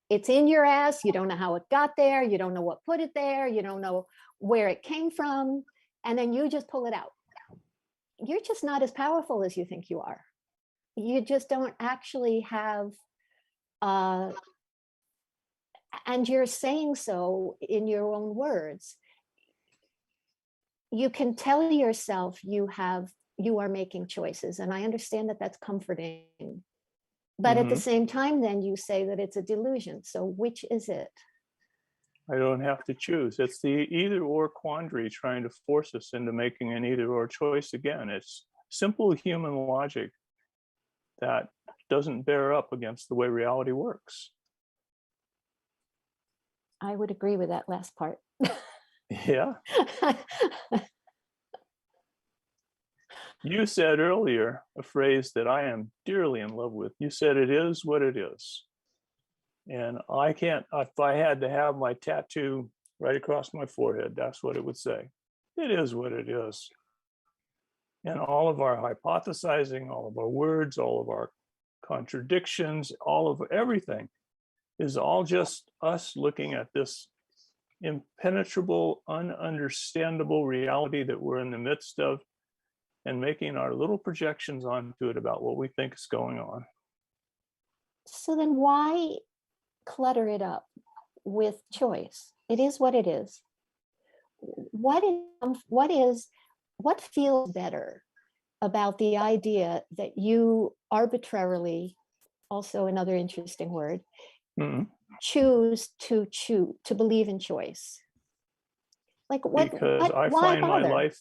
It's in your ass. You don't know how it got there. You don't know what put it there. You don't know where it came from. And then you just pull it out. You're just not as powerful as you think you are. You just don't actually have, and you're saying so in your own words. You can tell yourself you are making choices, and I understand that that's comforting. But at the Mhm. same time, then you say that it's a delusion. So which is it? I don't have to choose. It's the either or quandary trying to force us into making an either or choice again. It's simple human logic that doesn't bear up against the way reality works. I would agree with that last part. Yeah. You said earlier a phrase that I am dearly in love with. You said it is what it is. And I can't, if I had to have my tattoo right across my forehead, that's what it would say. It is what it is. And all of our hypothesizing, all of our words, all of our contradictions, all of everything is all just us looking at this impenetrable, ununderstandable reality that we're in the midst of, and making our little projections onto it about what we think is going on. So then why clutter it up with choice? It is what it is. What feels better about the idea that you arbitrarily, also another interesting word, choose to believe in choice? Like what? Because I why find bother?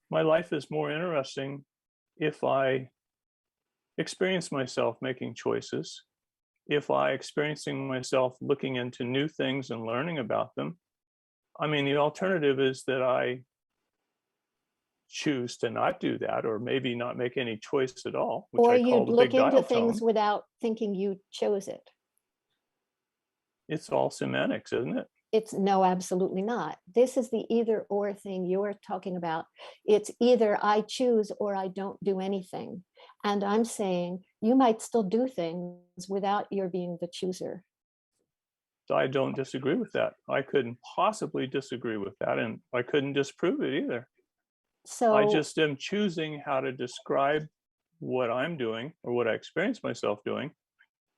my life is more interesting if I experience myself making choices, if I experiencing myself looking into new things and learning about them. I mean, the alternative is that I choose to not do that, or maybe not make any choice at all, which Or I you'd call the look big into dial things tone. without thinking you chose it. It's all semantics, isn't it? It's no, absolutely not. This is the either or thing you're talking about. It's either I choose or I don't do anything. And I'm saying you might still do things without your being the chooser. I don't disagree with that. I couldn't possibly disagree with that, and I couldn't disprove it either. So I just am choosing how to describe what I'm doing or what I experience myself doing.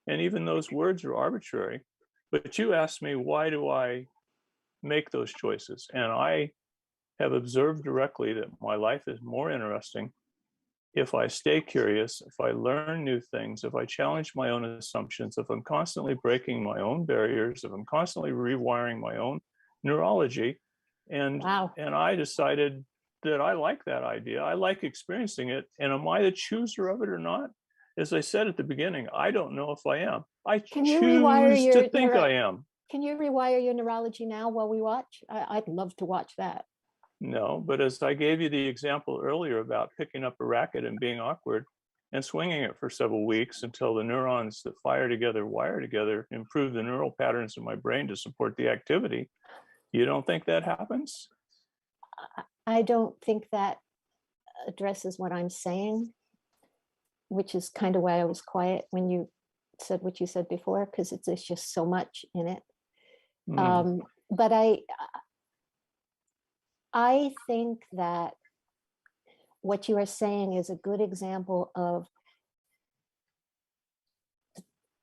And even those words are arbitrary. But you asked me, why do I make those choices? And I have observed directly that my life is more interesting if I stay curious, if I learn new things, if I challenge my own assumptions, if I'm constantly breaking my own barriers, if I'm constantly rewiring my own neurology. And wow. and I decided that I like that idea. I like experiencing it. And am I the chooser of it or not? As I said at the beginning, I don't know if I am. I Can you rewire choose your to think I am. Can you rewire your neurology now while we watch? I'd love to watch that. No, but as I gave you the example earlier about picking up a racket and being awkward and swinging it for several weeks until the neurons that fire together, wire together, improve the neural patterns in my brain to support the activity. You don't think that happens? I don't think that addresses what I'm saying, which is kind of why I was quiet when you said what you said before, because it's just so much in it. But I think that what you are saying is a good example of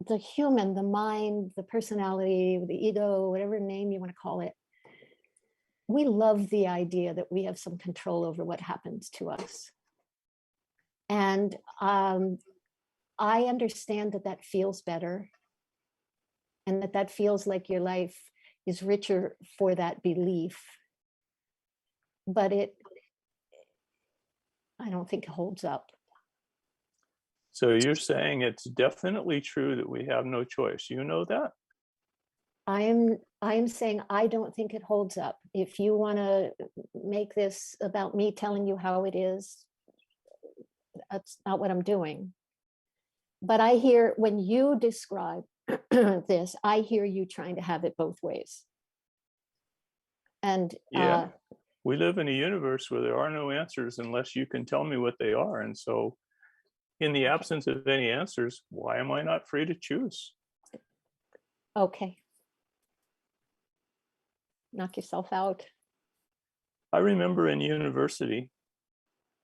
the human, the mind, the personality, the ego, whatever name you want to call it. We love the idea that we have some control over what happens to us. And I understand that that feels better, and that feels like your life is richer for that belief. But I don't think it holds up. So you're saying it's definitely true that we have no choice. You know that? I am saying I don't think it holds up. If you want to make this about me telling you how it is, that's not what I'm doing. But I hear when you describe this, I hear you trying to have it both ways. And yeah, we live in a universe where there are no answers unless you can tell me what they are. And so in the absence of any answers, why am I not free to choose? Okay. Knock yourself out. I remember in university,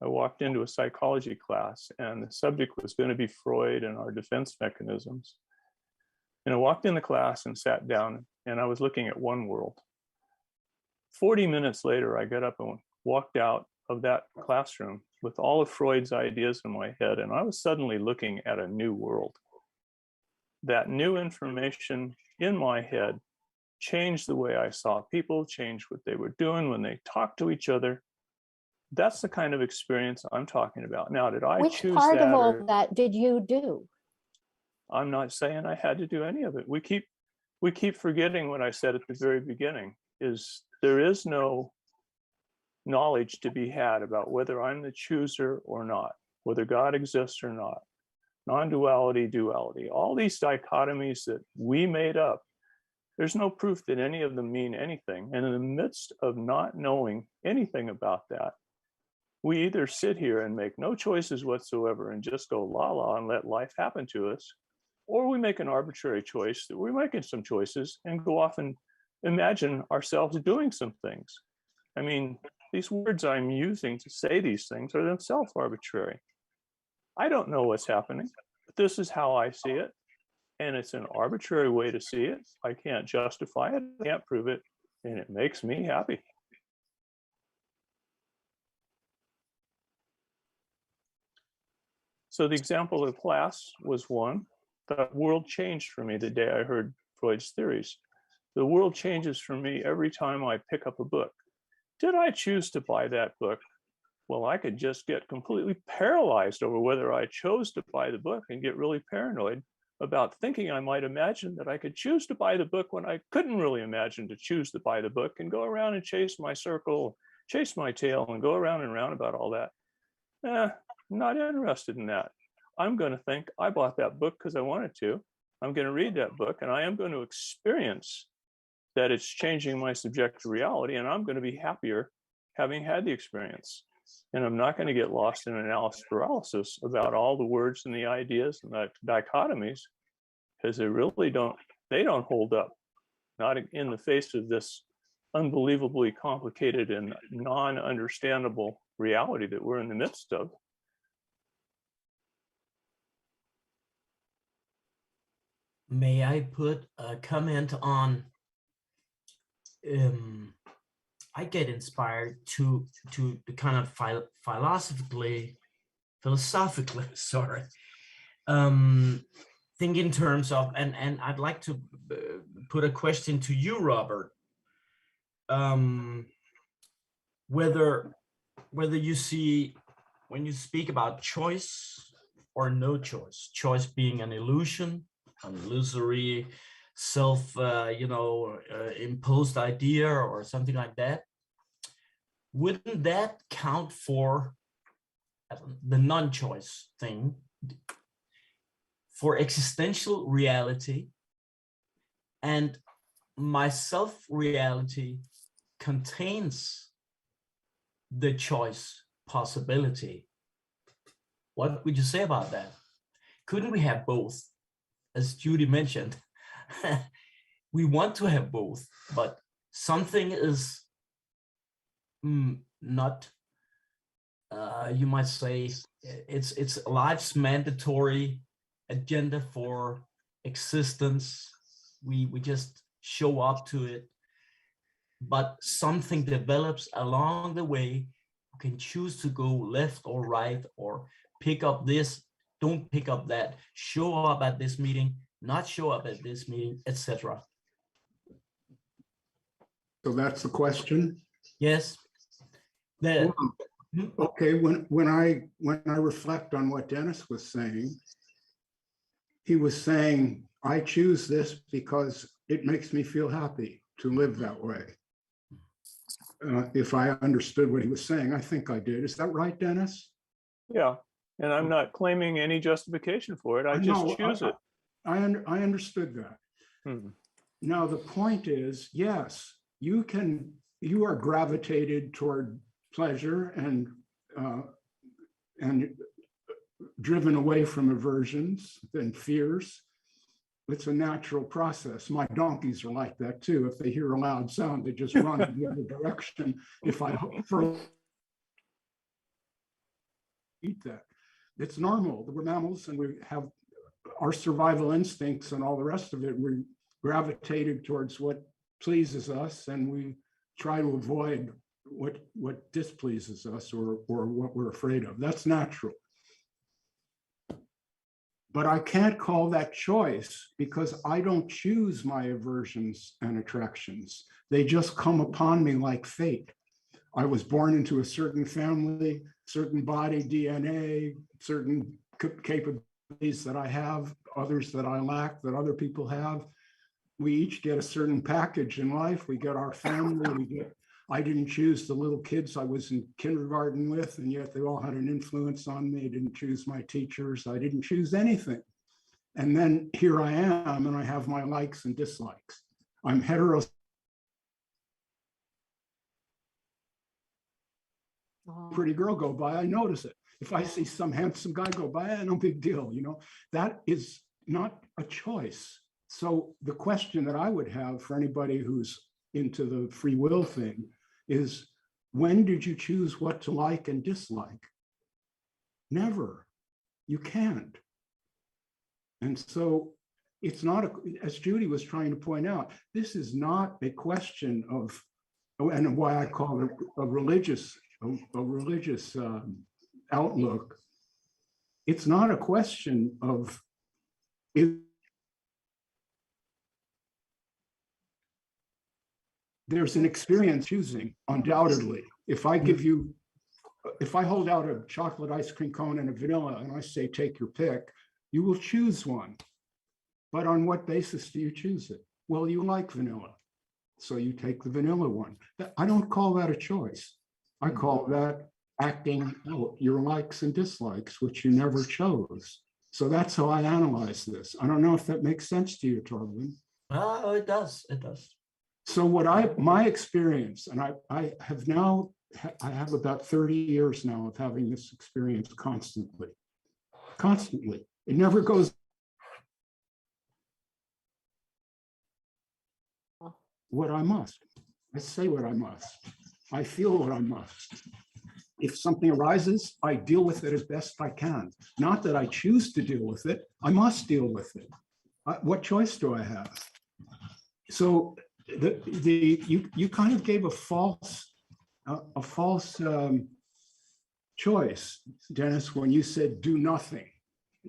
I walked into a psychology class and the subject was going to be Freud and our defense mechanisms. And I walked in the class and sat down and I was looking at one world. 40 minutes later, I got up and walked out of that classroom with all of Freud's ideas in my head, and I was suddenly looking at a new world. That new information in my head changed the way I saw people, changed what they were doing when they talked to each other. That's the kind of experience I'm talking about. Now, did I Which choose part that? of all that did you do? I'm not saying I had to do any of it. We keep forgetting what I said at the very beginning, is there is no knowledge to be had about whether I'm the chooser or not, whether God exists or not, non-duality, duality, all these dichotomies that we made up. There's no proof that any of them mean anything. And in the midst of not knowing anything about that, we either sit here and make no choices whatsoever and just go la la and let life happen to us, or we make an arbitrary choice that we're making some choices and go off and imagine ourselves doing some things. I mean, these words I'm using to say these things are themselves arbitrary. I don't know what's happening, but this is how I see it. And it's an arbitrary way to see it. I can't justify it, I can't prove it, and it makes me happy. So the example of class was one. The world changed for me the day I heard Freud's theories. The world changes for me every time I pick up a book. Did I choose to buy that book? Well, I could just get completely paralyzed over whether I chose to buy the book and get really paranoid about thinking I might imagine that I could choose to buy the book when I couldn't really imagine to choose to buy the book, and go around and chase my circle, chase my tail, and go around and around about all that. Not interested in that. I'm going to think I bought that book because I wanted to. I'm going to read that book, and I am going to experience that it's changing my subjective reality, and I'm going to be happier having had the experience. And I'm not going to get lost in analysis paralysis about all the words and the ideas and the dichotomies, because they really don't hold up, not in the face of this unbelievably complicated and non-understandable reality that we're in the midst of. May I put a comment on? I get inspired to kind of philosophically, sorry, think in terms of, and I'd like to put a question to you, Robert, whether you see, when you speak about choice or no choice, choice being an illusion, an illusory imposed idea or something like that, wouldn't that count for the non-choice thing, for existential reality? And my self-reality contains the choice possibility. What would you say about that? Couldn't we have both? As Judy mentioned, we want to have both, but something is not, you might say, it's life's mandatory agenda for existence. We just show up to it, but something develops along the way. You can choose to go left or right, or pick up this, don't pick up that, show up at this meeting, not show up at this meeting, etc. So that's the question. Yes. Okay, when I reflect on what Dennis was saying, he was saying, I choose this because it makes me feel happy to live that way. If I understood what he was saying, I think I did. Is that right, Dennis? Yeah, and I'm not claiming any justification for it. I just choose it. I understood that. Now the point is, yes, you are gravitated toward pleasure and driven away from aversions and fears. It's a natural process. My donkeys are like that too. If they hear a loud sound, they just run in the other direction. If I eat that, it's normal. We're mammals and we have our survival instincts and all the rest of it. We're gravitated towards what pleases us, and we try to avoid what displeases us or what we're afraid of. That's natural. But I can't call that choice, because I don't choose my aversions and attractions. They just come upon me like fate. I was born into a certain family, certain body DNA, certain capabilities that I have, others that I lack, that other people have. We each get a certain package in life. We get our family, I didn't choose the little kids I was in kindergarten with, and yet they all had an influence on me. I didn't choose my teachers. I didn't choose anything. And then here I am, and I have my likes and dislikes. I'm heterosexual. Pretty girl go by, I notice it. If I see some handsome guy go by, no big deal, that is not a choice. So the question that I would have for anybody who's into the free will thing is, when did you choose what to like and dislike? Never. You can't. And so it's not, as Judy was trying to point out, this is not a question of, and why I call it a religious outlook. It's not a question of, there's an experience choosing, undoubtedly. If I hold out a chocolate ice cream cone and a vanilla and I say, take your pick, you will choose one. But on what basis do you choose it? Well, you like vanilla, so you take the vanilla one. I don't call that a choice. I call that acting out your likes and dislikes, which you never chose. So that's how I analyze this. I don't know if that makes sense to you, Torben. Oh, it does. It does. So my experience, and I have about 30 years now of having this experience constantly. It never goes. What I must. I say what I must. I feel what I must. If something arises, I deal with it as best I can. Not that I choose to deal with it. I must deal with it. What choice do I have? So you kind of gave a false choice, Dennis, when you said do nothing.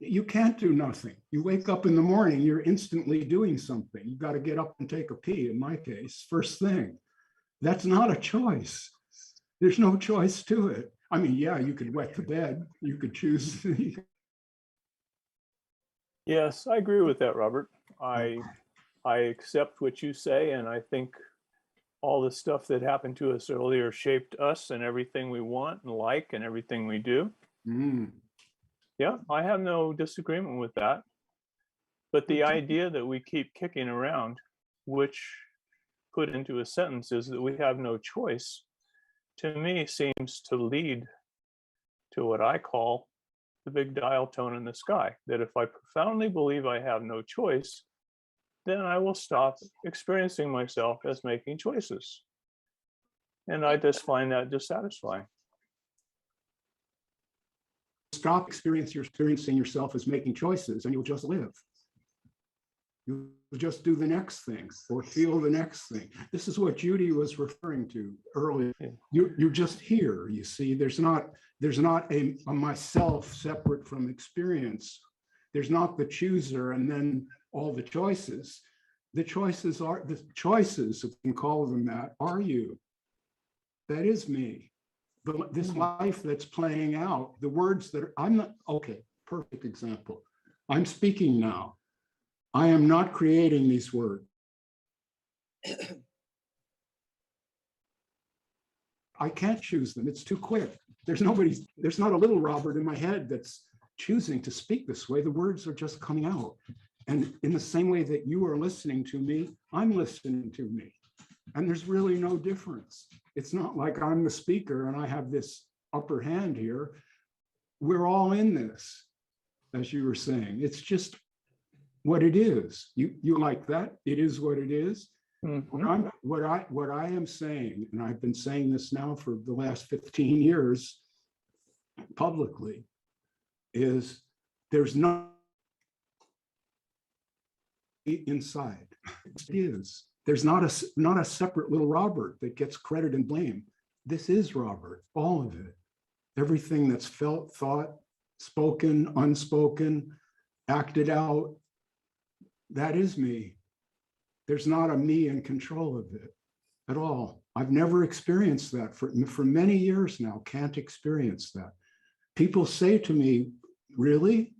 You can't do nothing. You wake up in the morning, you're instantly doing something. You've got to get up and take a pee, in my case, first thing. That's not a choice. There's no choice to it. I mean, yeah, you could wet the bed. You could choose. Yes, I agree with that, Robert. I accept what you say, and I think all the stuff that happened to us earlier shaped us and everything we want and like and everything we do. Yeah, I have no disagreement with that. But the idea that we keep kicking around, which put into a sentence is that we have no choice, to me seems to lead to what I call the big dial tone in the sky. That if I profoundly believe I have no choice, then I will stop experiencing myself as making choices. And I just find that dissatisfying. Stop experiencing yourself as making choices, and you'll just live. You'll just do the next thing or feel the next thing. This is what Judy was referring to earlier. You're just here, you see. There's not a myself separate from experience. There's not the chooser and then all the choices. The choices, if you can call them that, are you. That is me. This life that's playing out, the words that I'm not, okay, perfect example. I'm speaking now. I am not creating these words. I can't choose them. It's too quick. There's not a little Robert in my head that's choosing to speak this way. The words are just coming out. And in the same way that you are listening to me, I'm listening to me. And there's really no difference. It's not like I'm the speaker and I have this upper hand here. We're all in this, as you were saying. It's just what it is. You like that? It is what it is. Mm-hmm. What I am saying, and I've been saying this now for the last 15 years publicly, is there's no inside. It is. There's not a separate little Robert that gets credit and blame. This is Robert, all of it. Everything that's felt, thought, spoken, unspoken, acted out, that is me. There's not a me in control of it at all. I've never experienced that for many years now, can't experience that. People say to me, really?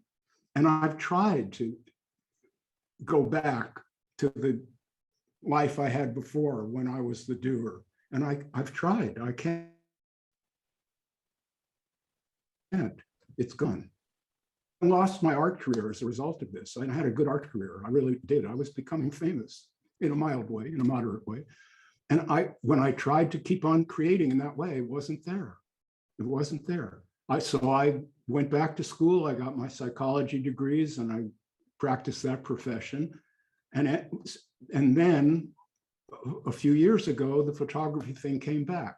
And I've tried to go back to the life I had before when I was the doer. And I've tried, I can't. It's gone. I lost my art career as a result of this. I had a good art career, I really did. I was becoming famous in a mild way, in a moderate way. And when I tried to keep on creating in that way, it wasn't there. It wasn't there. So I went back to school, I got my psychology degrees and I practiced that profession. And then a few years ago, the photography thing came back,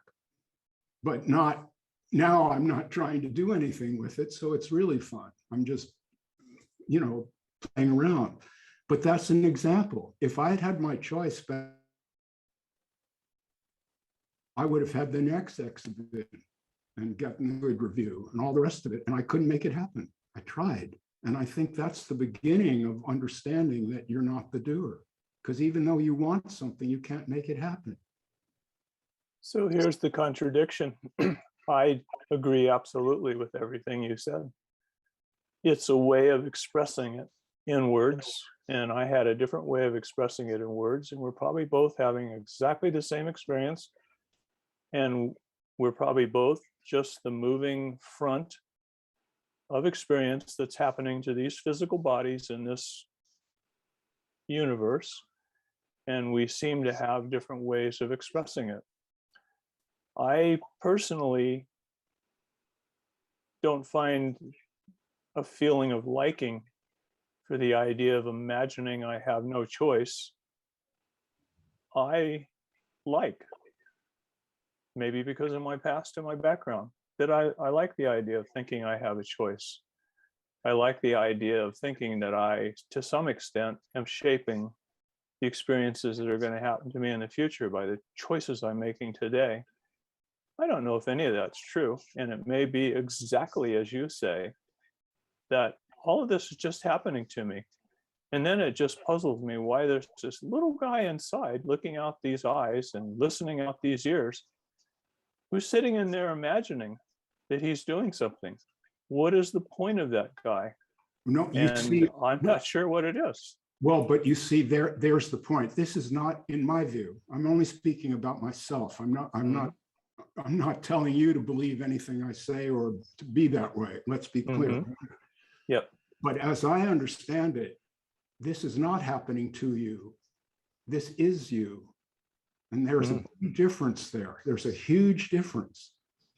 but not now. I'm not trying to do anything with it. So it's really fun. I'm just, playing around. But that's an example. If I had had my choice back, I would have had the next exhibition and gotten a good review and all the rest of it. And I couldn't make it happen. I tried. And I think that's the beginning of understanding that you're not the doer. Because even though you want something, you can't make it happen. So here's the contradiction. I agree absolutely with everything you said. It's a way of expressing it in words, and I had a different way of expressing it in words, and we're probably both having exactly the same experience, and we're probably both just the moving front of experience that's happening to these physical bodies in this universe, and we seem to have different ways of expressing it. I personally don't find a feeling of liking for the idea of imagining I have no choice. I like, maybe because of my past and my background, that I like the idea of thinking I have a choice. I like the idea of thinking that I, to some extent, am shaping the experiences that are going to happen to me in the future by the choices I'm making today. I don't know if any of that's true, and it may be exactly as you say, that all of this is just happening to me. And then it just puzzles me why there's this little guy inside looking out these eyes and listening out these ears, who's sitting in there imagining that he's doing something. What is the point of that guy? No, And I'm not sure what it is. Well, but you see, there's the point. This is not, in my view, I'm only speaking about myself. I'm not telling you to believe anything I say or to be that way. Let's be clear. Yep. But as I understand it, this is not happening to you. This is you. And there's a big difference there. There's a huge difference.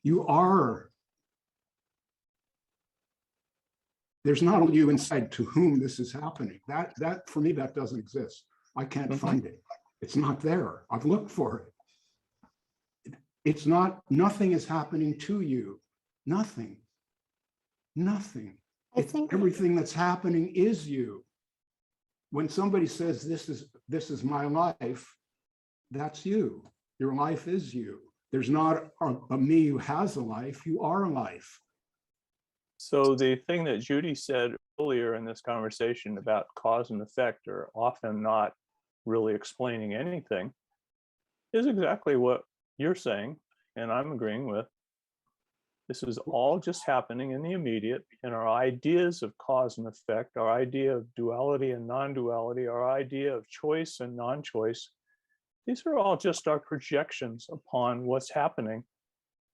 You are. There's not only you inside to whom this is happening. That for me, that doesn't exist. I can't find it. It's not there. I've looked for it. It's not, nothing is happening to you. Nothing. Nothing. I think Everything that's happening is you. When somebody says this is my life, that's you. Your life is you. There's not a me who has a life. You are a life. So the thing that Judy said earlier in this conversation about cause and effect are often not really explaining anything is exactly what you're saying, and I'm agreeing with. This is all just happening in the immediate, and our ideas of cause and effect, our idea of duality and non-duality, our idea of choice and non-choice, these are all just our projections upon what's happening.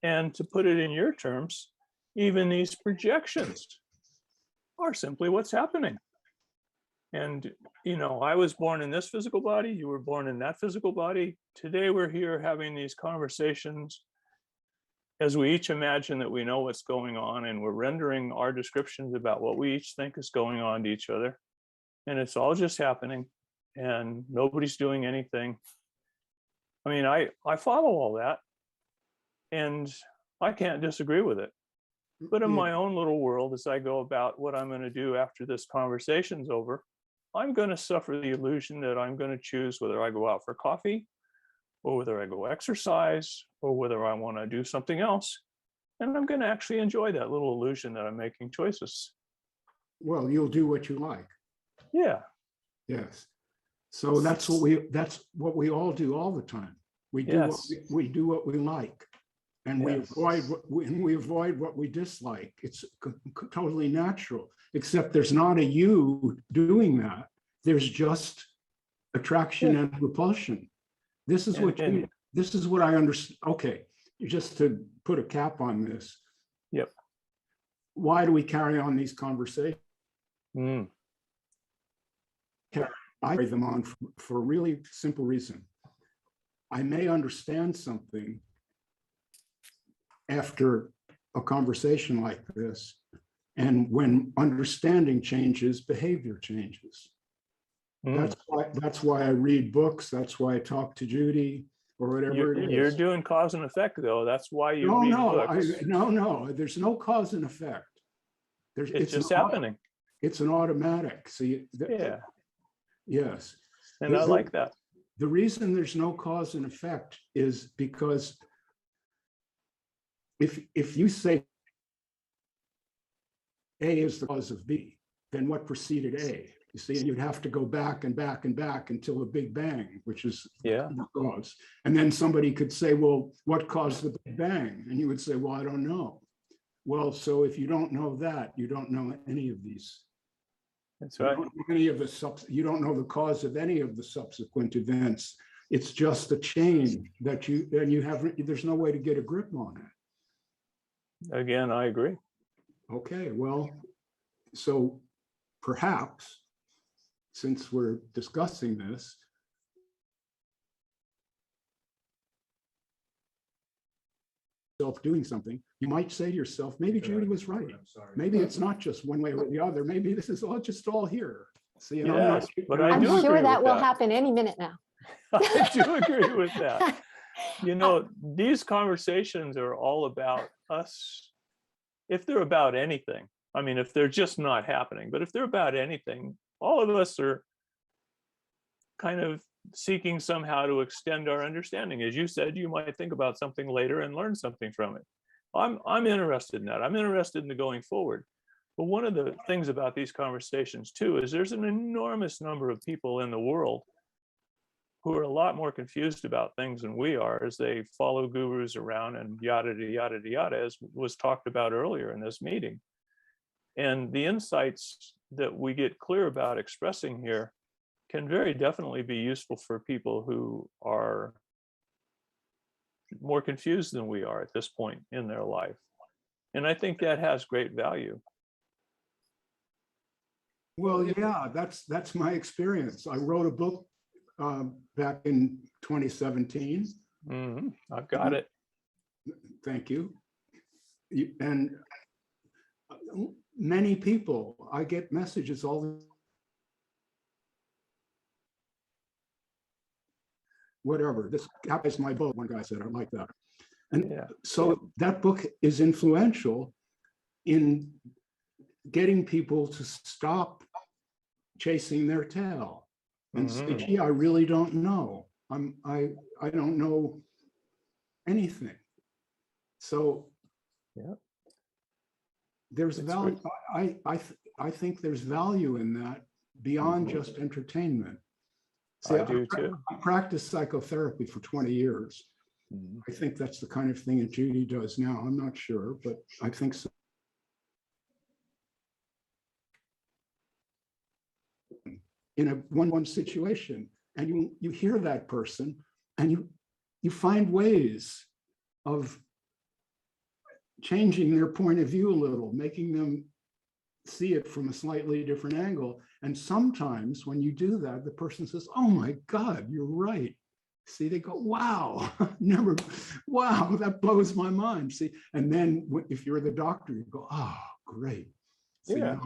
And to put it in your terms, even these projections are simply what's happening. And, I was born in this physical body, you were born in that physical body. Today we're here having these conversations as we each imagine that we know what's going on, and we're rendering our descriptions about what we each think is going on to each other. And it's all just happening, and nobody's doing anything. I mean, I follow all that, and I can't disagree with it. But in my own little world, as I go about what I'm going to do after this conversation's over, I'm going to suffer the illusion that I'm going to choose whether I go out for coffee, or whether I go exercise, or whether I want to do something else. And I'm going to actually enjoy that little illusion that I'm making choices. Well, you'll do what you like. Yeah. Yes. So that's what we all do all the time. We do we do what we like, and we avoid what we dislike. It's totally natural, except there's not a you doing that. There's just attraction and repulsion. This is what I understand. Okay, just to put a cap on this. Yep. Why do we carry on these conversations? I carry them on for a really simple reason. I may understand something after a conversation like this, and when understanding changes, behavior changes. Mm. That's why I read books. That's why I talk to Judy or whatever it You're is. doing cause and effect though. That's why you No, read no, books. no, there's no cause and effect. It's just happening. It's an automatic. See, Yeah. yes. And I like that. The reason there's no cause and effect is because if you say A is the cause of B, then what preceded A? You see, and you'd have to go back and back and back until the Big Bang, which is Yeah. the cause. And then somebody could say, well, what caused the Big Bang? And you would say, well, I don't know. Well, so if you don't know that, you don't know any of these. That's You right. don't know any of you don't know the cause of any of the subsequent events. It's just a chain that there's no way to get a grip on it. Again, I agree. Okay, well, so perhaps, since we're discussing this, doing something, you might say to yourself, maybe Judy was right. I'm sorry. Maybe it's not just one way or the other. Maybe this is all here. See, and Yes, but I I'm do sure agree that with will that. happen any minute now. I do agree with that. You know, these conversations are all about us. If they're about anything, I mean, if they're just not happening, but if they're about anything, all of us are kind of seeking somehow to extend our understanding. As you said, you might think about something later and learn something from it. I'm interested in that. I'm interested in the going forward. But one of the things about these conversations too is there's an enormous number of people in the world who are a lot more confused about things than we are as they follow gurus around and yada, yada, yada, as was talked about earlier in this meeting. And the insights that we get clear about expressing here can very definitely be useful for people who are more confused than we are at this point in their life. And I think that has great value. Well, yeah, that's my experience. I wrote a book back in 2017. I've got it. Thank you. And many people, I get messages all the whatever, this guy is my book, one guy said, I like that. And Yeah. so that book is influential in getting people to stop chasing their tail and say, gee, I really don't know. I don't know anything. So yeah, there's value. I think there's value in that beyond just entertainment. See, I do too. I practiced psychotherapy for 20 years. I think that's the kind of thing that Judy does now. I'm not sure, but I think so. In a one-on-one situation, and you hear that person, and you find ways of changing their point of view a little, making them see it from a slightly different angle. And sometimes when you do that, the person says, oh my God, you're right. See, they go, wow, wow, that blows my mind. See, and then if you're the doctor, you go, oh, great. See, Yeah.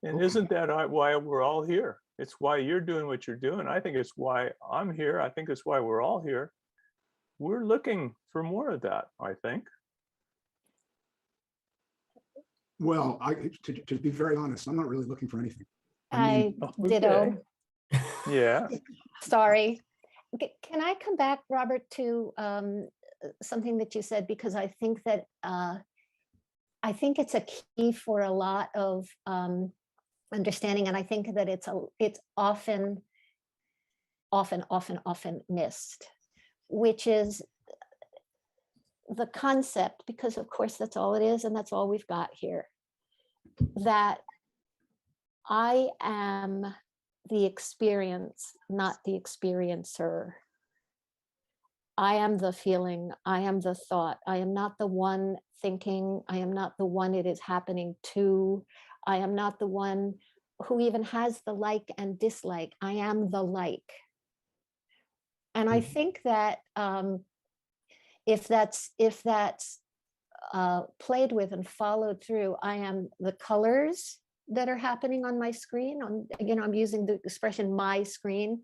And isn't that why we're all here? It's why you're doing what you're doing. I think it's why I'm here. I think it's why we're all here. We're looking for more of that, I think. Well, to be very honest, I'm not really looking for anything. I ditto. Yeah. Sorry. Can I come back, Robert, to something that you said, because I think that I think it's a key for a lot of understanding, and I think that it's often missed, which is the concept, because of course that's all it is and that's all we've got here, that I am the experience, not the experiencer. I am the feeling, I am the thought, I am not the one thinking, I am not the one it is happening to, I am not the one who even has the like and dislike, I am the like. And I think that if that's played with and followed through, I am the colors that are happening on my screen. I'm using the expression my screen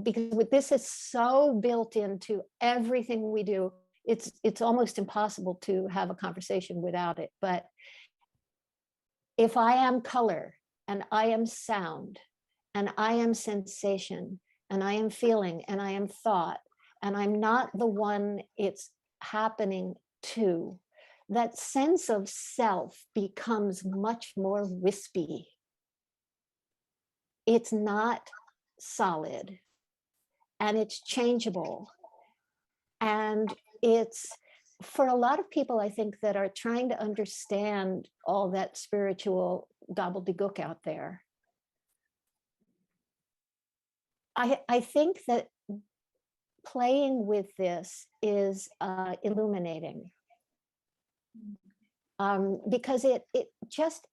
because this is so built into everything we do. It's almost impossible to have a conversation without it. But if I am color and I am sound and I am sensation and I am feeling and I am thought and I'm not the one it's happening to, that sense of self becomes much more wispy. It's not solid and it's changeable. And it's for a lot of people, I think, that are trying to understand all that spiritual gobbledygook out there. I think that playing with this is illuminating. Because it just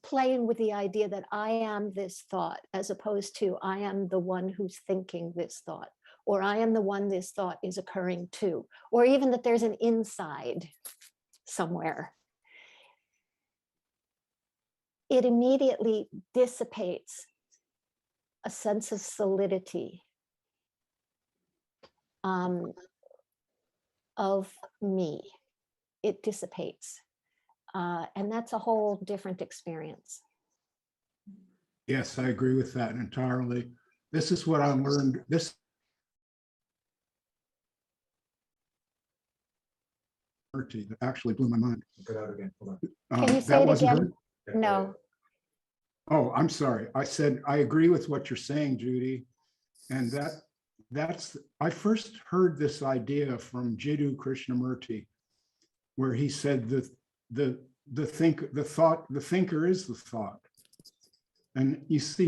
playing with the idea that I am this thought, as opposed to I am the one who's thinking this thought, or I am the one this thought is occurring to, or even that there's an inside somewhere. It immediately dissipates a sense of solidity of me. It dissipates. And that's a whole different experience. Yes, I agree with that entirely. This is what I learned. This that actually blew my mind. Cut out again. Hold on. Can you say That it wasn't again? heard? No. Oh, I'm sorry. I said, I agree with what you're saying, Judy. And that's, I first heard this idea from Jiddu Krishnamurti, where he said that the thinker is the thought. And you see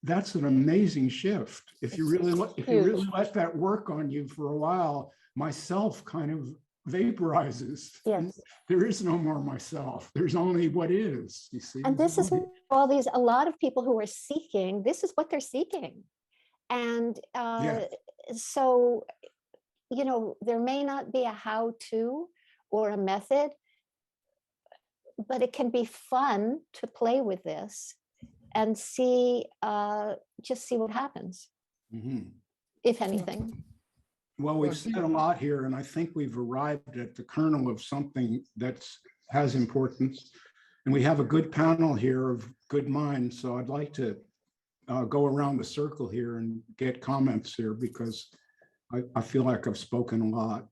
that's an amazing shift. If you really let that work on you for a while, myself kind of vaporizes. Yes. There is no more myself. There's only what is, you see. And this is a lot of people who are seeking, this is what they're seeking. And so, there may not be a how-to or a method, but it can be fun to play with this and just see what happens, if anything. Well, we've said a lot here, and I think we've arrived at the kernel of something that has importance. And we have a good panel here of good minds. So I'd like to go around the circle here and get comments here, because I feel like I've spoken a lot.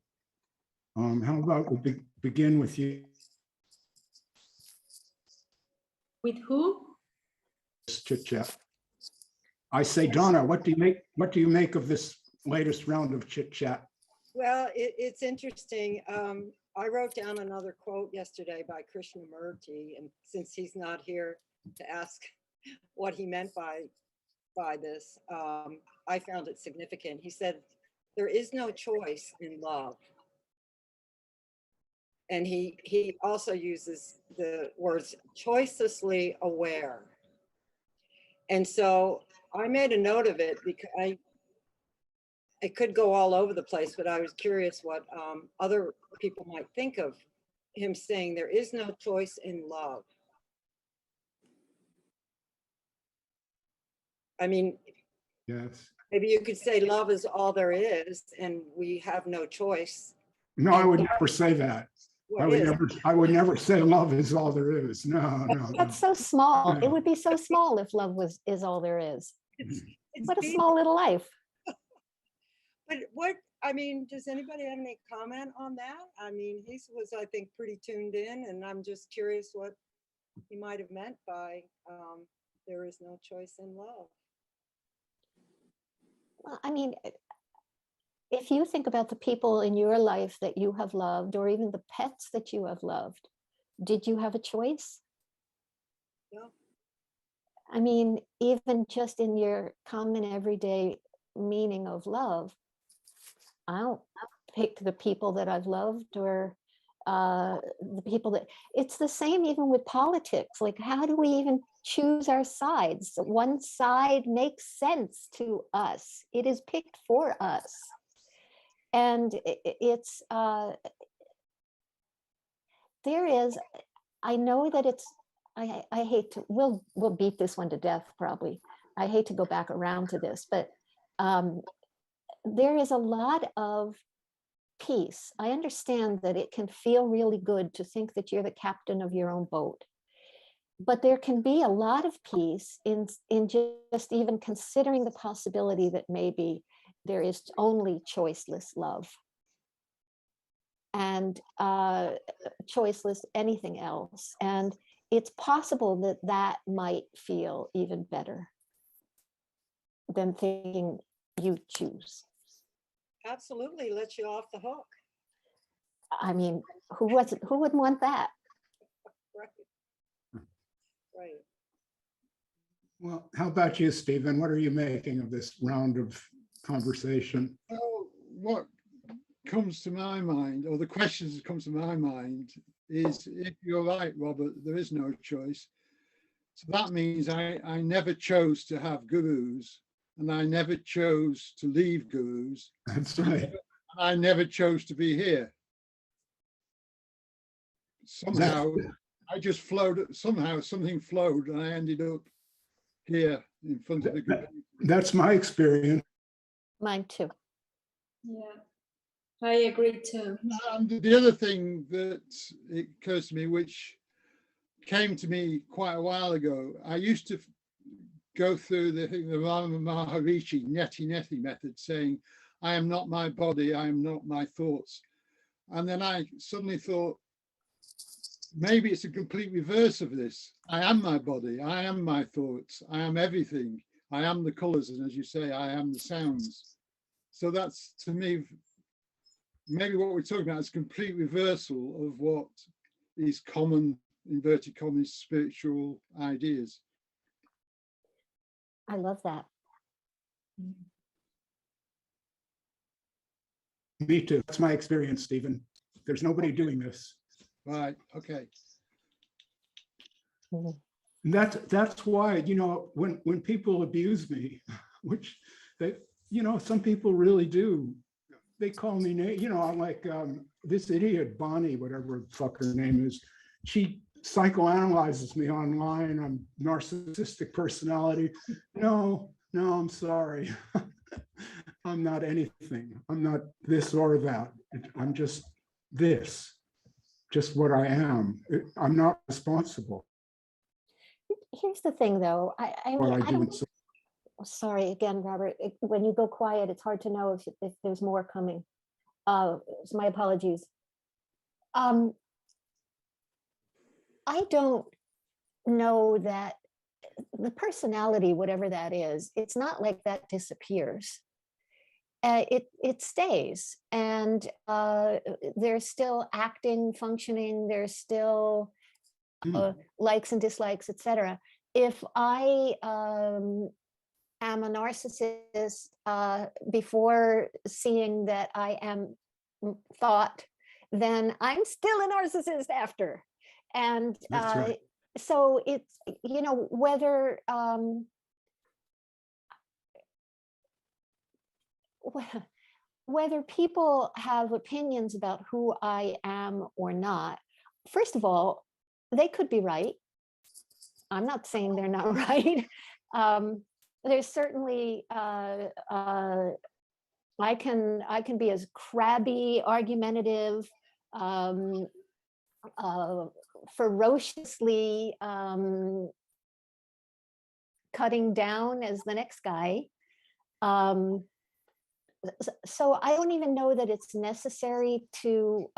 How about we begin with you? With who? Chit chat. I say, Donna, what do you make of this latest round of chit chat? Well, it's interesting. I wrote down another quote yesterday by Krishnamurti, and since he's not here to ask what he meant by this, I found it significant. He said, "There is no choice in love." And he also uses the words choicelessly aware. And so I made a note of it because it could go all over the place, but I was curious what other people might think of him saying there is no choice in love. I mean, Yes. maybe you could say love is all there is and we have no choice. No, I would never say that. I would never say love is all there is. No. That's so small. It would be so small if love is all there is. What a small little life. But does anybody have any comment on that? I mean, he was, I think, pretty tuned in, and I'm just curious what he might have meant by there is no choice in love. Well, I mean, if you think about the people in your life that you have loved, or even the pets that you have loved, did you have a choice? No. I mean, even just in your common everyday meaning of love, I don't pick the people that I've loved or the people that, it's the same even with politics. Like, how do we even choose our sides? One side makes sense to us. It is picked for us. And I know that I hate to, we'll beat this one to death probably. I hate to go back around to this, but there is a lot of peace. I understand that it can feel really good to think that you're the captain of your own boat, but there can be a lot of peace in just even considering the possibility that maybe there is only choiceless love and choiceless anything else. And it's possible that that might feel even better than thinking you choose. Absolutely lets you off the hook. I mean, who wouldn't want that? Right. Right. Well, how about you, Stephen? What are you making of this round of conversation? Well, what comes to my mind, or the questions that come to my mind, is if you're right, Robert, there is no choice. So that means I never chose to have gurus, and I never chose to leave gurus. That's right. I never chose to be here. Somehow I just flowed, somehow something flowed, and I ended up here in front of the computer. That's my experience. Mine too. Yeah, I agree too. And the other thing that it occurs to me, which came to me quite a while ago, I used to go through the Ramana Maharishi Neti Neti method, saying, I am not my body, I am not my thoughts. And then I suddenly thought, maybe it's a complete reverse of this. I am my body, I am my thoughts, I am everything. I am the colors, and as you say, I am the sounds. So that's, to me, maybe what we're talking about is complete reversal of what is common, inverted commas, spiritual ideas. I love that. Me too. That's my experience, Stephen. There's nobody doing this. Right, okay. Mhm. And that's why, you know, when people abuse me, which they, you know, some people really do, they call me, you know, I'm like this idiot Bonnie, whatever the fuck her name is, she psychoanalyzes me online. I'm narcissistic personality. No, I'm sorry. I'm not anything. I'm not this or that. I'm just this, just what I am. I'm not responsible Here's the thing though, I for mean, what I I do. don't, sorry again, Robert, when you go quiet, it's hard to know if there's more coming. So my apologies. I don't know that the personality, whatever that is, it's not like that disappears. It stays, and they're still acting, functioning, there's still likes and dislikes, etc. If I am a narcissist before seeing that I am thought, then I'm still a narcissist after. And That's right. so it's, you know, whether people have opinions about who I am or not, first of all, they could be right. I'm not saying they're not right. There's certainly, I can be as crabby, argumentative, ferociously cutting down as the next guy. So I don't even know that it's necessary to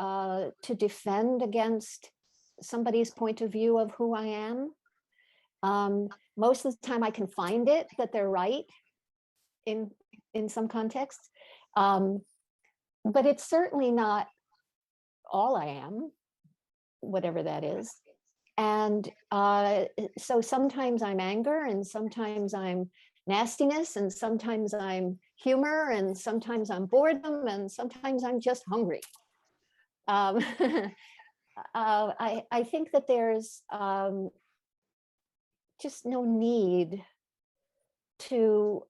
defend against somebody's point of view of who I am. Most of the time I can find it that they're right in some contexts. But it's certainly not all I am, whatever that is. And so sometimes I'm anger, and sometimes I'm nastiness, and sometimes I'm humor, and sometimes I'm boredom, and sometimes I'm just hungry. I think that there's just no need to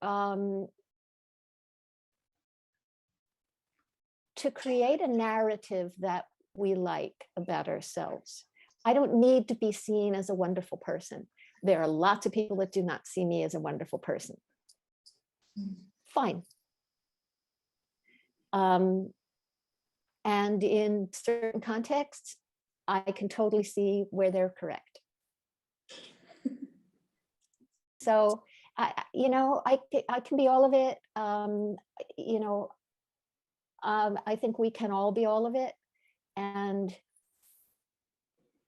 create a narrative that we like about ourselves. I don't need to be seen as a wonderful person. There are lots of people that do not see me as a wonderful person. Fine. And in certain contexts, I can totally see where they're correct. So, I can be all of it. I think we can all be all of it. And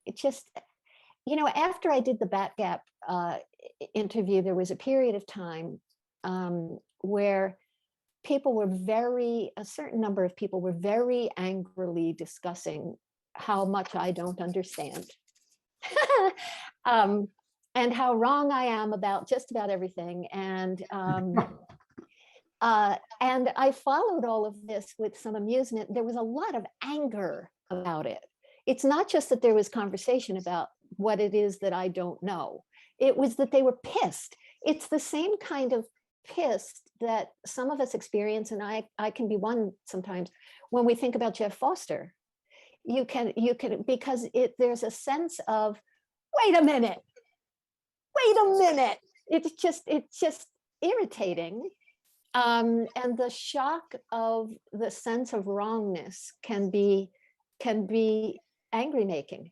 it just, after I did the Bat Gap interview, there was a period of time where people were a certain number of people were very angrily discussing how much I don't understand. And how wrong I am about just about everything. And I followed all of this with some amusement. There was a lot of anger about it. It's not just that there was conversation about what it is that I don't know. It was that they were pissed. It's the same kind of pissed that some of us experience, and I can be one sometimes, when we think about Jeff Foster. You can because there's a sense of, wait a minute. It's just irritating. And the shock of the sense of wrongness can be angry making.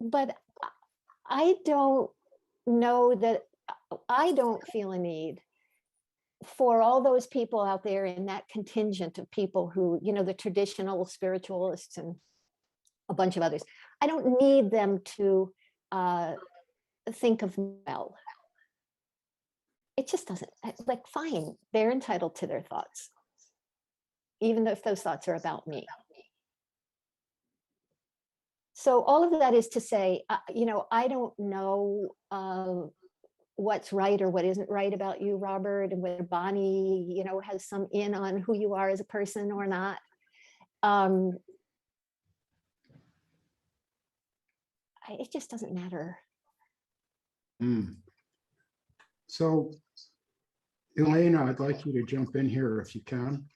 But I don't know that I don't feel a need for all those people out there in that contingent of people who, the traditional spiritualists and a bunch of others. I don't need them to think of well. It just doesn't, fine, they're entitled to their thoughts, even if those thoughts are about me. So all of that is to say, I don't know what's right or what isn't right about you, Robert, and whether Bonnie, has some in on who you are as a person or not. It just doesn't matter. So, Elena, I'd like you to jump in here if you can.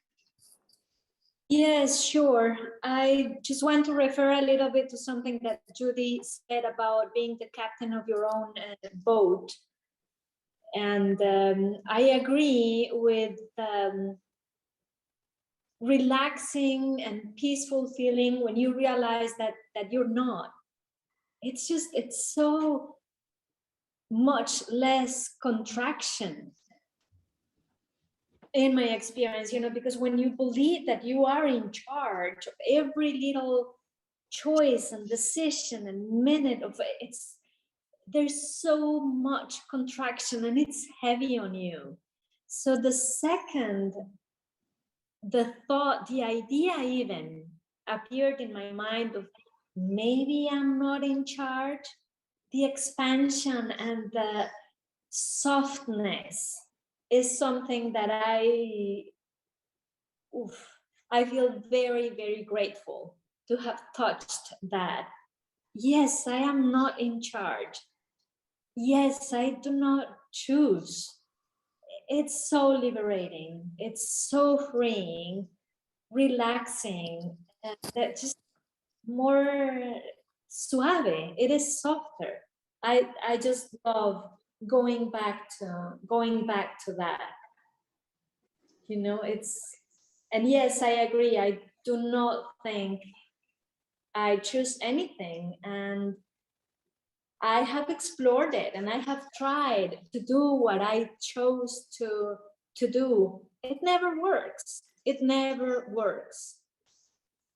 Yes, sure. I just want to refer a little bit to something that Judy said about being the captain of your own boat. And I agree with relaxing and peaceful feeling when you realize that you're not. It's so much less contraction in my experience, because when you believe that you are in charge of every little choice and decision and minute of it, there's so much contraction and it's heavy on you. So the second the idea even appeared in my mind of maybe I'm not in charge, the expansion and the softness is something that I feel very, very grateful to have touched that. Yes, I am not in charge. Yes, I do not choose. It's so liberating. It's so freeing, relaxing, and that just more suave. It is softer. I just love going back to that. And yes, I agree. I do not think I choose anything, and I have explored it and I have tried to do what I chose to do. It never works. It never works.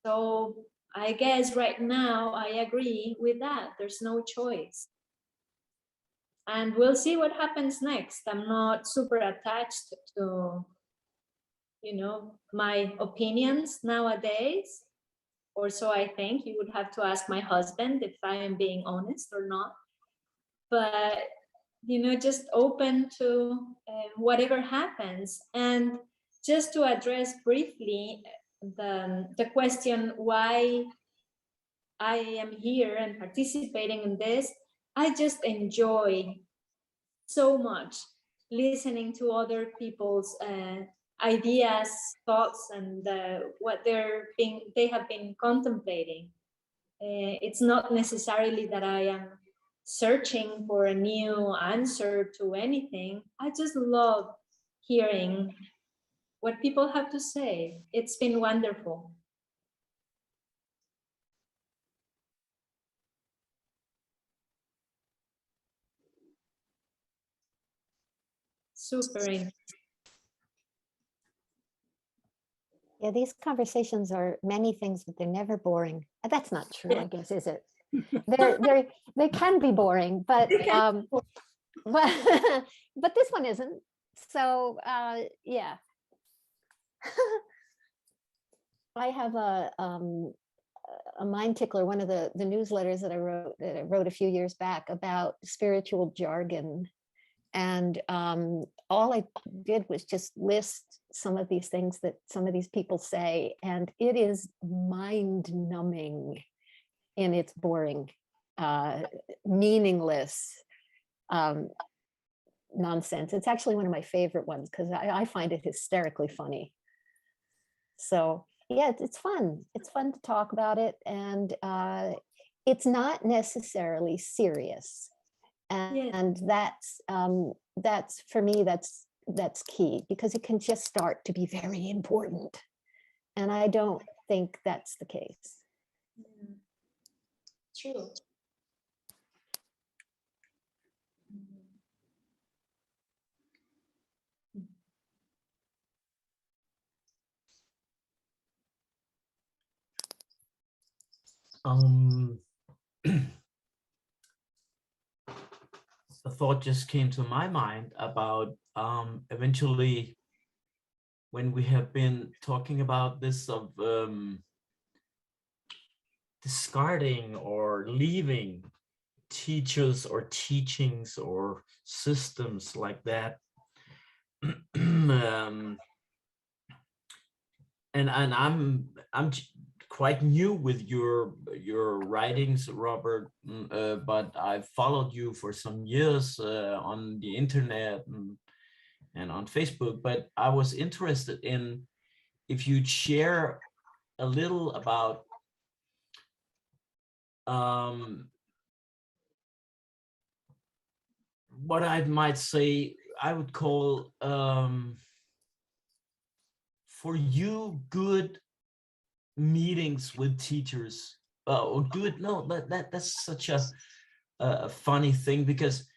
So I guess right now I agree with that. There's no choice. And we'll see what happens next. I'm not super attached to, my opinions nowadays. Or so I think. You would have to ask my husband if I am being honest or not. But, just open to whatever happens. And just to address briefly the question why I am here and participating in this, I just enjoy so much listening to other people's ideas, thoughts, and what they have been contemplating. It's not necessarily that I am searching for a new answer to anything. I just love hearing what people have to say. It's been wonderful. Super. Yeah, these conversations are many things, but they're never boring. That's not true, I guess, is it? They can be boring, but but this one isn't. So yeah. I have a mind tickler, one of the newsletters that I wrote a few years back about spiritual jargon. And all I did was just list some of these things that some of these people say, and it is mind numbing in its boring, meaningless nonsense. It's actually one of my favorite ones because I find it hysterically funny. So yeah, it's fun. It's fun to talk about it, and it's not necessarily serious. And that's for me, that's key, because it can just start to be very important. And I don't think that's the case. True. A thought just came to my mind about eventually, when we have been talking about this of discarding or leaving teachers or teachings or systems like that. And I'm quite new with your writings, Robert, but I've followed you for some years on the internet and on Facebook. But I was interested in if you'd share a little about what I might say I would call for you good meetings with teachers, or good, no, that's such a funny thing, because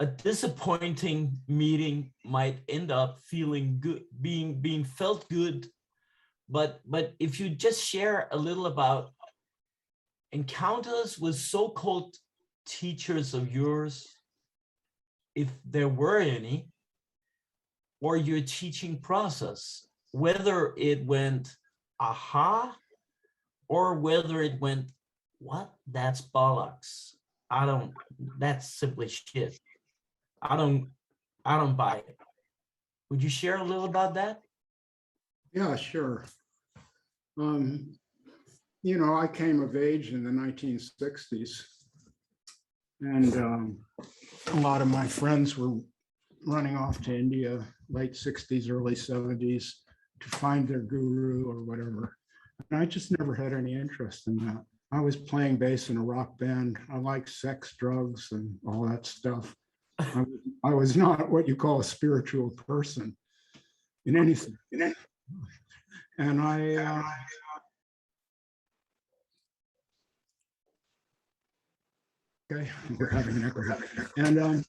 a disappointing meeting might end up feeling good, being felt good, but if you just share a little about encounters with so-called teachers of yours, if there were any, or your teaching process, whether it went aha, or whether it went, what, that's bollocks, that's simply shit, I don't buy it. Would you share a little about that? Yeah, sure. You know, I came of age in the 1960s, and a lot of my friends were running off to India, late 60s, early 70s, to find their guru or whatever. And I just never had any interest in that. I was playing bass in a rock band. I like sex, drugs, and all that stuff. I was not what you call a spiritual person in anything. And okay, we're having an echo. And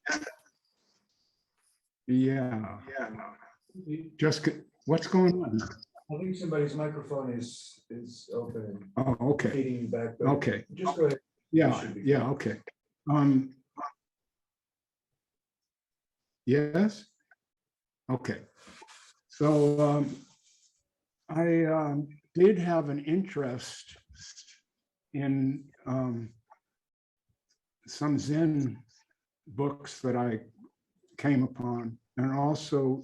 yeah, just what's going on? I think somebody's microphone is open. Oh, okay. Feeding you back. But Okay. just go ahead. Yeah, okay. Yes? Okay. So I did have an interest in some Zen books that I came upon, and also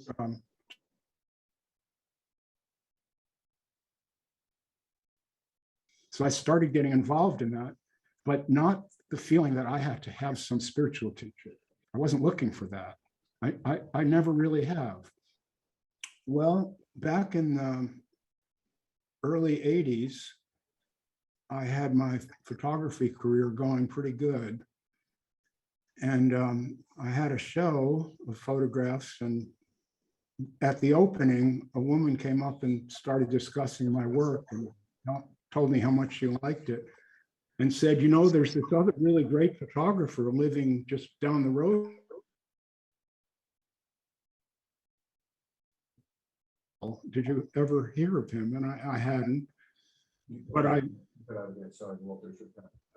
so I started getting involved in that, but not the feeling that I had to have some spiritual teacher. I wasn't looking for that. I never really have. Well, back in the early 80s, I had my photography career going pretty good. And I had a show of photographs, and at the opening, a woman came up and started discussing my work and told me how much she liked it and said, you know, there's this other really great photographer living just down the road. Did you ever hear of him? And I hadn't, but I Sorry, Walter,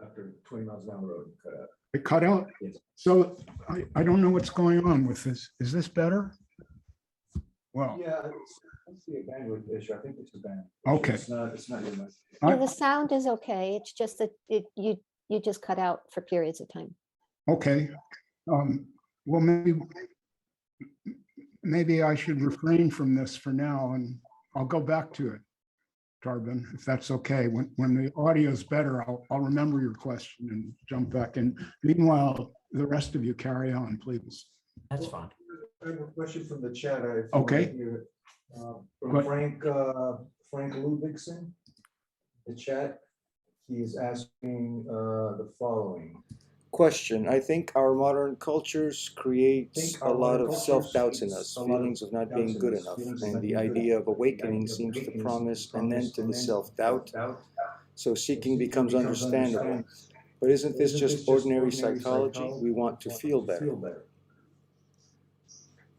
after 20 miles down the road, cut out. it cut out. Yes. So I don't know what's going on with this. Is this better? Well, Yeah, it's the bandwidth issue. I think it's a band. Okay. It's not your message. Yeah, the sound is okay. It's just that you just cut out for periods of time. okay. Well, maybe I should refrain from this for now, and I'll go back to it, Tarbin, if that's okay. When the audio is better, I'll remember your question and jump back in. Meanwhile, the rest of you carry on, please. That's fine. I have a question from the chat. If you Okay. wanna hear it. Go From ahead. Frank Ludvigsen, the chat, he is asking the following. Question. I think our modern cultures creates Think a our lot modern of cultures self-doubts in creates us, a lot feelings of of not doubts being in good us, enough, feelings of and not the being good idea enough. of The awakening idea of seems to awakening promise an promise end to an the end self-doubt, self-doubt. so seeking becomes understandable. But isn't this just ordinary psychology? We want to feel better.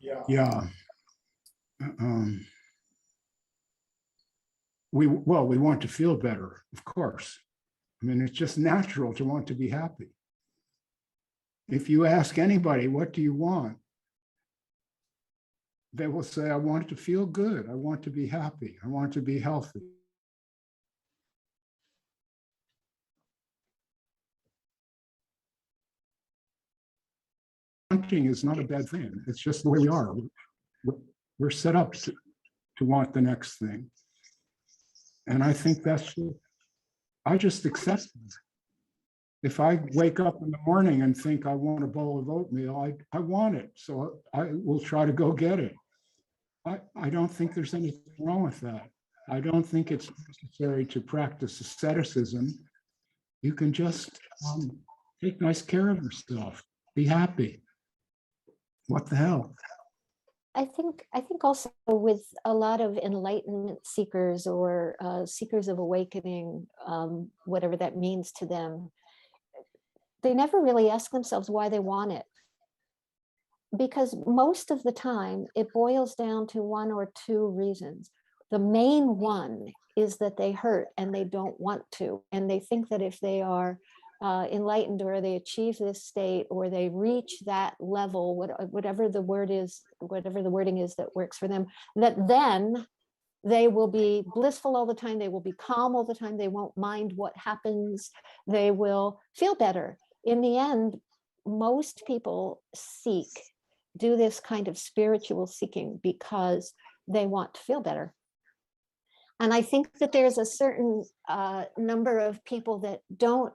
Yeah. We want to feel better, of course. I mean, it's just natural to want to be happy. If you ask anybody, what do you want? They will say, I want to feel good. I want to be happy. I want to be healthy. Wanting is not a bad thing. It's just the way we are. We're set up to want the next thing. And I think I just accept it. If I wake up in the morning and think I want a bowl of oatmeal, I want it. So I will try to go get it. I don't think there's anything wrong with that. I don't think it's necessary to practice asceticism. You can just take nice care of yourself. Be happy. What the hell? I think also with a lot of enlightenment seekers or seekers of awakening, whatever that means to them, they never really ask themselves why they want it. Because most of the time it boils down to one or two reasons. The main one is that they hurt and they don't want to. And they think that if they are enlightened or they achieve this state or they reach that level, whatever the wording is that works for them, that then they will be blissful all the time. They will be calm all the time. They won't mind what happens. They will feel better. In the end, most people do this kind of spiritual seeking because they want to feel better. And I think that there's a certain number of people that don't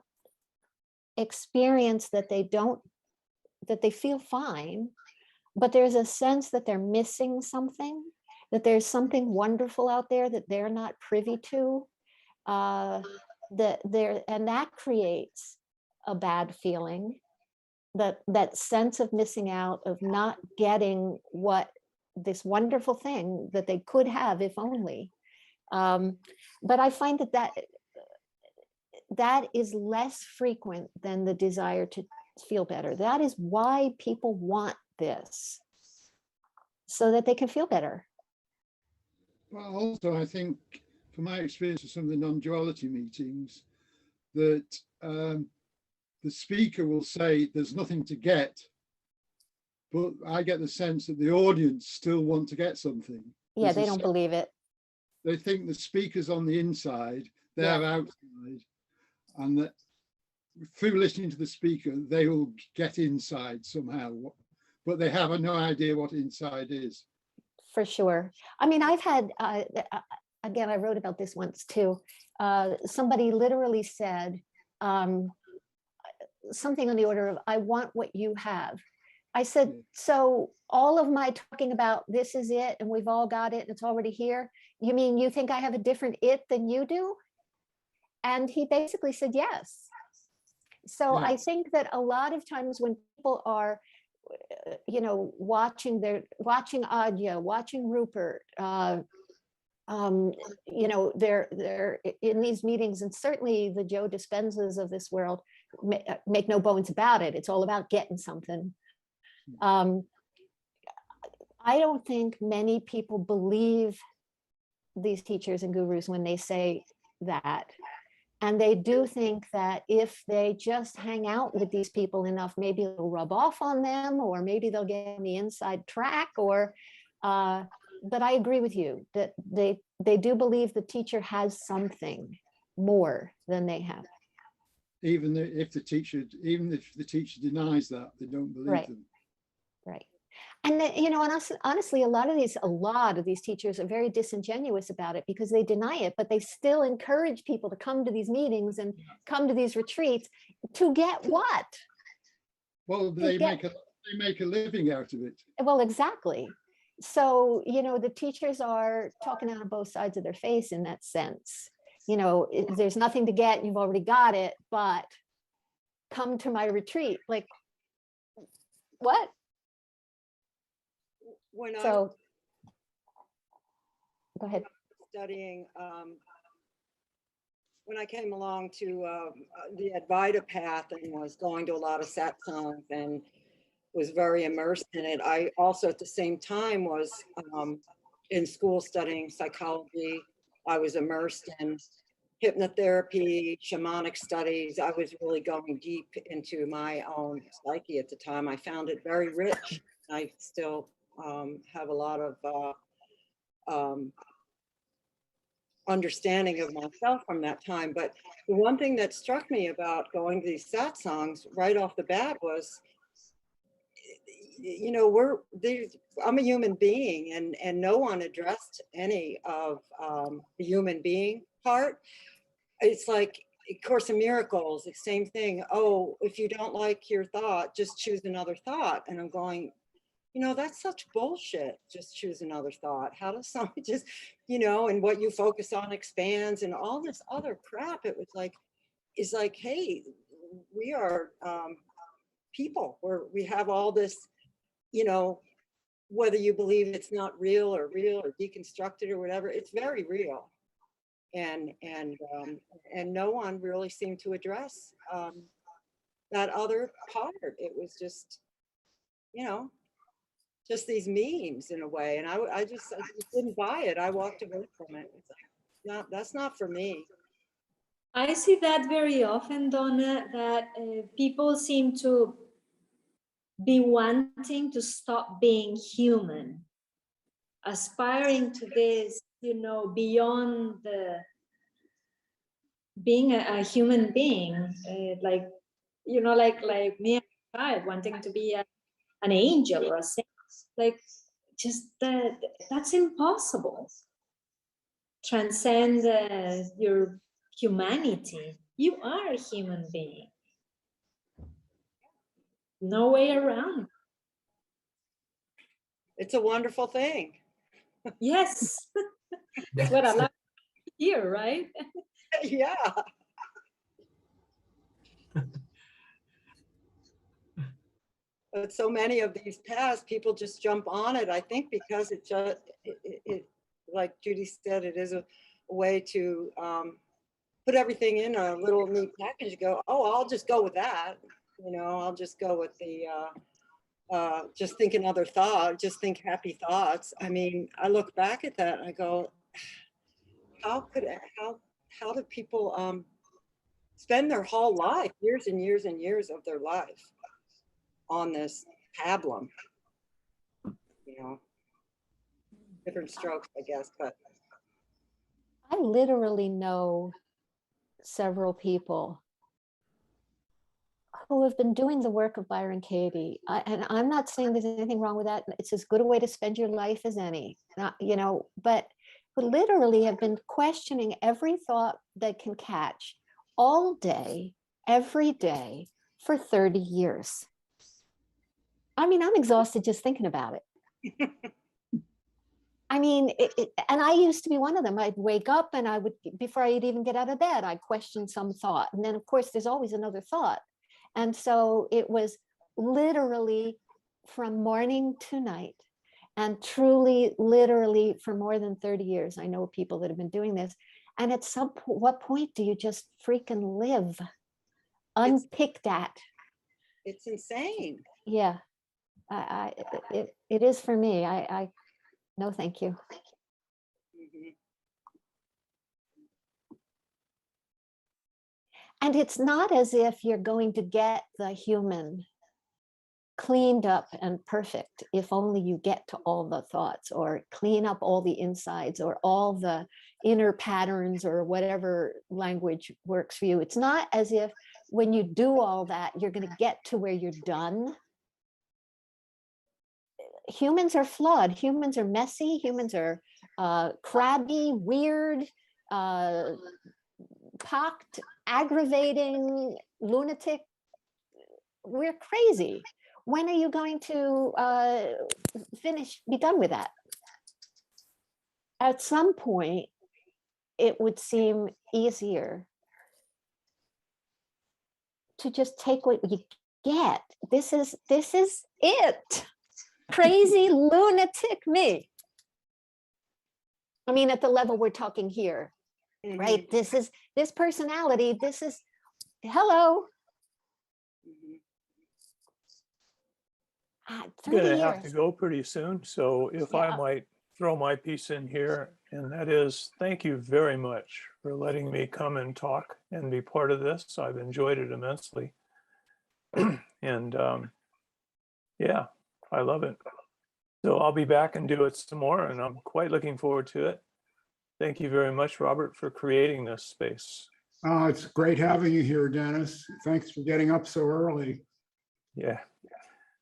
experience that they feel fine, but there's a sense that they're missing something, that there's something wonderful out there that they're not privy to, and that creates a bad feeling, that sense of missing out, of not getting what this wonderful thing that they could have if only. But I find that is less frequent than the desire to feel better. That is why people want this, so that they can feel better. Well, also, I think from my experience of some of the non-duality meetings, that the speaker will say there's nothing to get, but I get the sense that the audience still want to get something. Yeah, they don't believe it. They think the speaker's on the inside, they're outside, and that through listening to the speaker, they will get inside somehow, but they have no idea what inside is. For sure. I mean, I've had, again, I wrote about this once too. Somebody literally said something on the order of, I want what you have. I said, so all of my talking about this is it and we've all got it and it's already here, you mean you think I have a different it than you do? And he basically said yes. So I think that a lot of times when people are, you know, watching Adya, watching Rupert, you know, they're in these meetings, and certainly the Joe Dispenzas of this world, make no bones about it. It's all about getting something. I don't think many people believe these teachers and gurus when they say that. And they do think that if they just hang out with these people enough, maybe it'll rub off on them, or maybe they'll get on the inside track, or, but I agree with you that they do believe the teacher has something more than they have. Even if the teacher denies that, they don't believe them. Right. And then, you know, and honestly, a lot of these teachers are very disingenuous about it because they deny it, but they still encourage people to come to these meetings and come to these retreats to get what? Well, they make a living out of it. Well, exactly. So, you know, the teachers are talking out of both sides of their face in that sense. You know, there's nothing to get, you've already got it, but come to my retreat. Like, what? When So, go ahead. Studying, when I came along to the Advaita path and was going to a lot of satsangs and was very immersed in it, I also at the same time was in school studying psychology. I was immersed in hypnotherapy, shamanic studies. I was really going deep into my own psyche at the time. I found it very rich. I still have a lot of understanding of myself from that time. But the one thing that struck me about going to these satsangs right off the bat was, you know, I'm a human being, and no one addressed any of the human being part. It's like Course in Miracles, the same thing. Oh, if you don't like your thought, just choose another thought. And I'm going, you know, that's such bullshit. Just choose another thought. How does someone just, you know, and what you focus on expands and all this other crap. It was like, it's like, hey, we are people, we have all this, you know, whether you believe it's not real or deconstructed or whatever, it's very real. And no one really seemed to address that other part. It was just, you know, just these memes in a way. And I just didn't buy it. I walked away from it. It's like, that's not for me. I see that very often, Donna, that people seem to be wanting to stop being human, aspiring to this, you know, beyond the being a human being, like, you know, like me as a child wanting to be an angel or a saint. Like, just that's impossible. Transcend your humanity. You are a human being. No way around. It's a wonderful thing. Yes. That's what I like to hear, right? Yeah. But so many of these paths, people just jump on it. I think because it just, like Judy said, it is a way to put everything in a little neat package. You go, oh, I'll just go with that. You know, I'll just go with the just think another thought, just think happy thoughts. I mean, I look back at that and I go, how do people spend their whole life, years and years and years of their life on this pablum? You know, different strokes, I guess, but. I literally know several people who have been doing the work of Byron Katie. And I'm not saying there's anything wrong with that. It's as good a way to spend your life as any, you know, but who literally have been questioning every thought they can catch all day, every day for 30 years. I mean, I'm exhausted just thinking about it. I mean, and I used to be one of them. I'd wake up and I would, before I'd even get out of bed, I'd question some thought. And then of course, there's always another thought. And so it was literally from morning to night, and truly, literally for more than 30 years. I know people that have been doing this. And at what point do you just freaking live unpicked at? It's insane. Yeah, it is for me. No, thank you. Mhm. And it's not as if you're going to get the human cleaned up and perfect if only you get to all the thoughts, or clean up all the insides, or all the inner patterns, or whatever language works for you. It's not as if when you do all that, you're going to get to where you're done. Humans are flawed. Humans are messy. Humans are crabby, weird, pocked, aggravating, lunatic. We're crazy. When are you going to be done with that? At some point, it would seem easier to just take what you get. This is it. Crazy lunatic me. I mean, at the level we're talking here, right? This personality, this is, hello. Mhm. I'm 30 gonna have to years. go pretty soon, so if I Yeah. might throw my piece in here, and that is, thank you very much for letting me come and talk and be part of this. I've enjoyed it immensely. And yeah, I love it. So I'll be back and do it some more, and I'm quite looking forward to it. Thank you very much, Robert, for creating this space. It's great having you here, Dennis. Thanks for getting up so early. Yeah.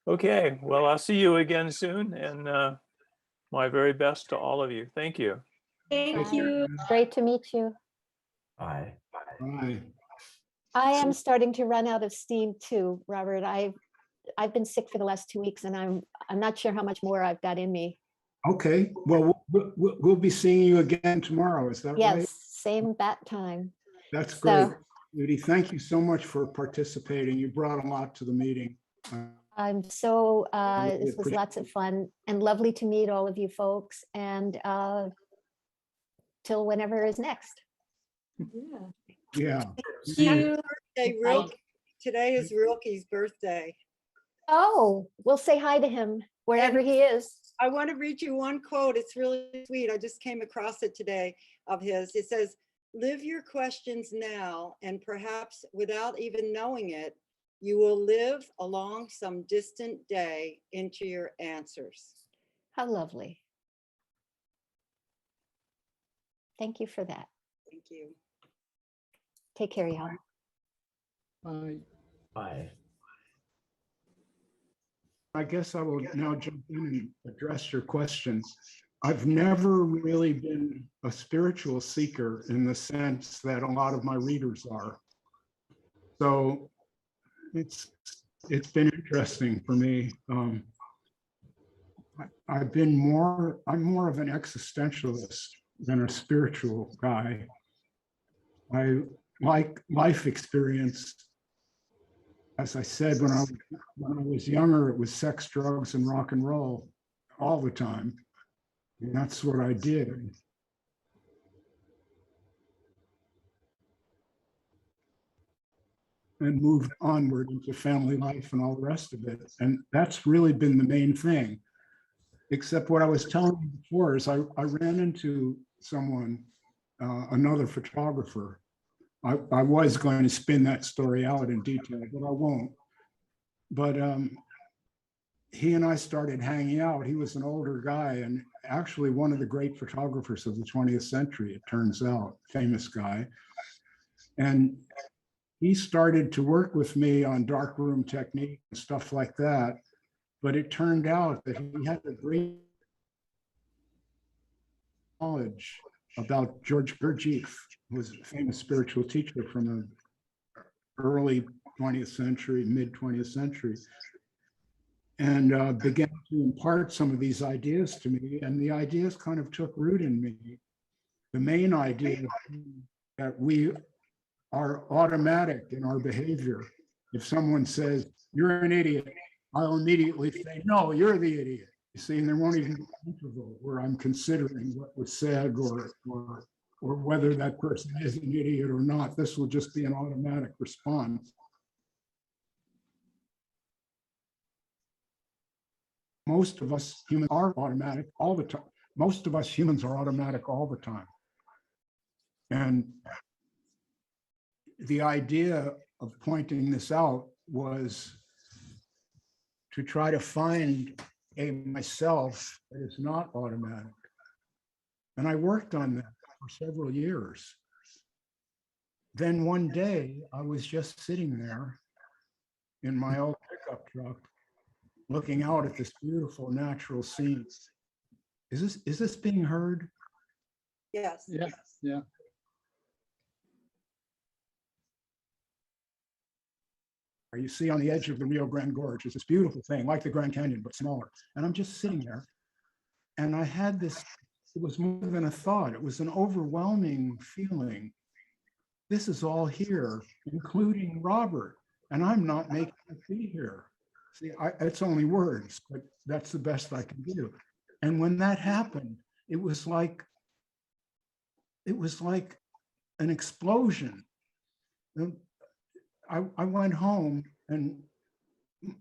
Okay, well, I'll see you again soon, and my very best to all of you. Thank you. Thank Bye. you. Great to meet you. Bye. Bye. I am starting to run out of steam too, Robert. I've been sick for the last 2 weeks, and I'm not sure how much more I've got in me. Okay, well, we'll be seeing you again tomorrow. Is that right? Yes, same bat time. That's So- great. Judy, thank you so much for participating. You brought a lot to the meeting. I'm so, really this was appreciate lots of fun and lovely to meet all of you folks, and till whenever is next. Yeah. Yeah. Thank you. Hey, today is Rilke's birthday. Oh, we'll say hi to him wherever he is. I want to read you one quote. It's really sweet. I just came across it today of his. It says, "Live your questions now, and perhaps without even knowing it, you will live along some distant day into your answers." How lovely. Thank you for that. Thank you. Take care, y'all. Bye. Bye. I guess I will now jump in and address your question. I've never really been a spiritual seeker in the sense that a lot of my readers are. So it's been interesting for me. I'm more of an existentialist than a spiritual guy. I like life experience. As I said, when I was younger, it was sex, drugs, and rock and roll all the time. And that's what I did. And moved onward into family life and all the rest of it. And that's really been the main thing. Except what I was telling you before is I ran into someone, another photographer. I was going to spin that story out in detail, but I won't. But he and I started hanging out. He was an older guy and actually one of the great photographers of the 20th century, it turns out, famous guy. And he started to work with me on darkroom technique and stuff like that. But it turned out that he had a great knowledge about George Gurdjieff, who was a famous spiritual teacher from the early 20th century, mid 20th century. and began to impart some of these ideas to me. And the ideas kind of took root in me. The main idea that we are automatic in our behavior. If someone says, "You're an idiot," I'll immediately say, "No, you're the idiot." You see, and there won't even be an interval where I'm considering what was said or whether that person is an idiot or not. This will just be an automatic response. Most of us humans are automatic all the time. Most of us humans are automatic all the time. And the idea of pointing this out was to try to find a myself that is not automatic. And I worked on that for several years. Then one day I was just sitting there in my old pickup truck, looking out at this beautiful natural scene. Is this being heard? Yes. Yeah, yeah. You see on the edge of the Rio Grande Gorge is this beautiful thing, like the Grand Canyon, but smaller. And I'm just sitting there. And I had this, it was more than a thought. It was an overwhelming feeling. This is all here, including Robert. And I'm not making it be here. See, it's only words, but that's the best I can do. And when that happened, it was like an explosion. I went home, and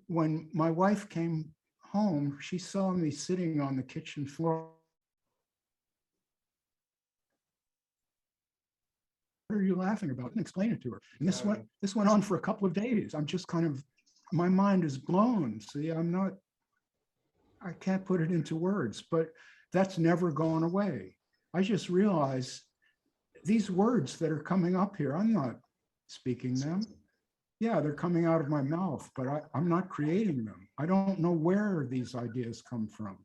when my wife came home, she saw me sitting on the kitchen floor. What are you laughing about? I didn't explain it to her. And this went on for a couple of days. I'm just kind of, my mind is blown. See, I can't put it into words, but that's never gone away. I just realized these words that are coming up here, I'm not speaking them. Yeah, they're coming out of my mouth, but I'm not creating them. I don't know where these ideas come from.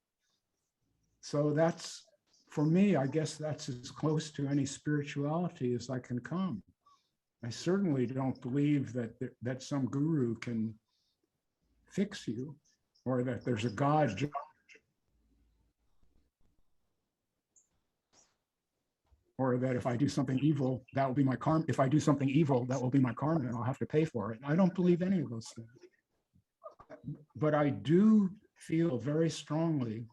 So that's, for me, I guess that's as close to any spirituality as I can come. I certainly don't believe that some guru can fix you, or that there's a God. Or that if I do something evil, that will be my karma. If I do something evil, that will be my karma, and I'll have to pay for it. I don't believe any of those things. But I do feel very strongly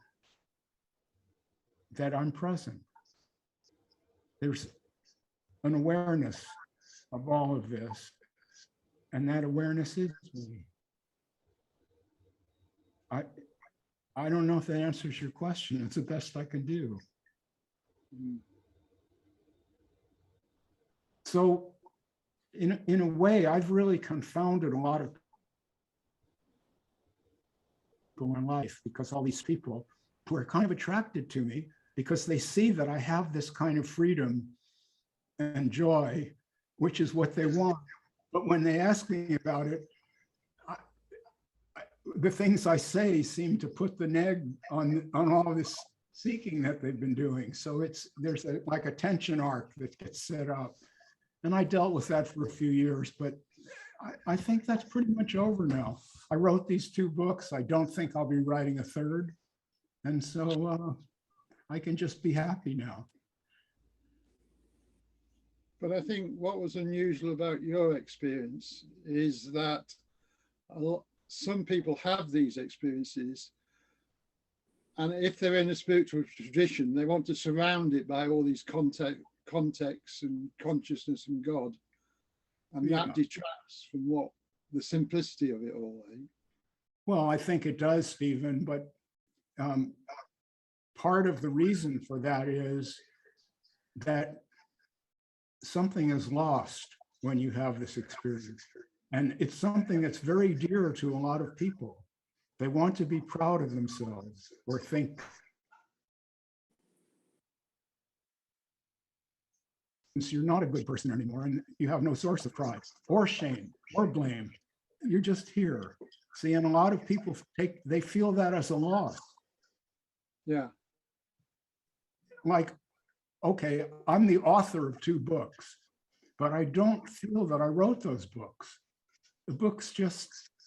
that I'm present. There's an awareness of all of this, and that awareness is me. I don't know if that answers your question. It's the best I can do. So in a way, I've really confounded a lot of people in life, because all these people who are kind of attracted to me because they see that I have this kind of freedom and joy, which is what they want. But when they ask me about it, the things I say seem to put the neg on all this seeking that they've been doing. So there's like a tension arc that gets set up. And I dealt with that for a few years, but I think that's pretty much over now. I wrote these 2 books. I don't think I'll be writing a third. And so I can just be happy now. But I think what was unusual about your experience is that some people have these experiences, and if they're in a spiritual tradition, they want to surround it by all these contexts and consciousness and God, and that detracts from what the simplicity of it all. Well, I think it does, Stephen, but part of the reason for that is that something is lost when you have this experience. And it's something that's very dear to a lot of people. They want to be proud of themselves or think you're not a good person anymore, and you have no source of pride or shame or blame. You're just here. See, and a lot of people they feel that as a loss. Yeah. Like, okay, I'm the author of 2 books, but I don't feel that I wrote those books. The books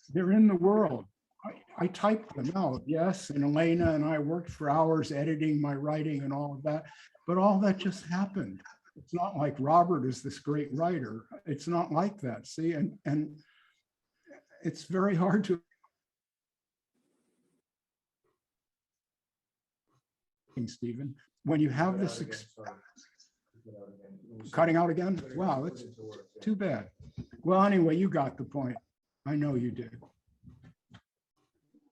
they're in the world. I typed them out, yes, and Elena and I worked for hours editing my writing and all of that, but all that just happened. It's not like Robert is this great writer. It's not like that, see, and it's very hard to Stephen, when you have this cutting out again. Wow, it's too bad. Well, anyway, you got the point. I know you did.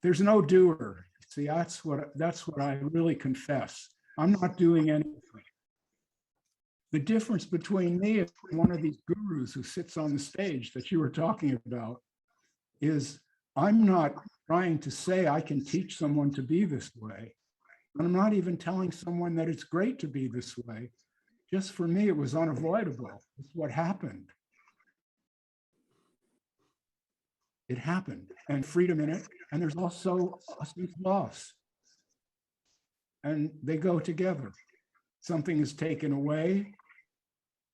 There's no doer. See, that's what I really confess. I'm not doing anything. The difference between me and one of these gurus who sits on the stage that you were talking about is I'm not trying to say I can teach someone to be this way. I'm not even telling someone that it's great to be this way. Just for me, it was unavoidable. It's what happened. It happened, and freedom in it. And there's also a sense of loss. And they go together. Something is taken away,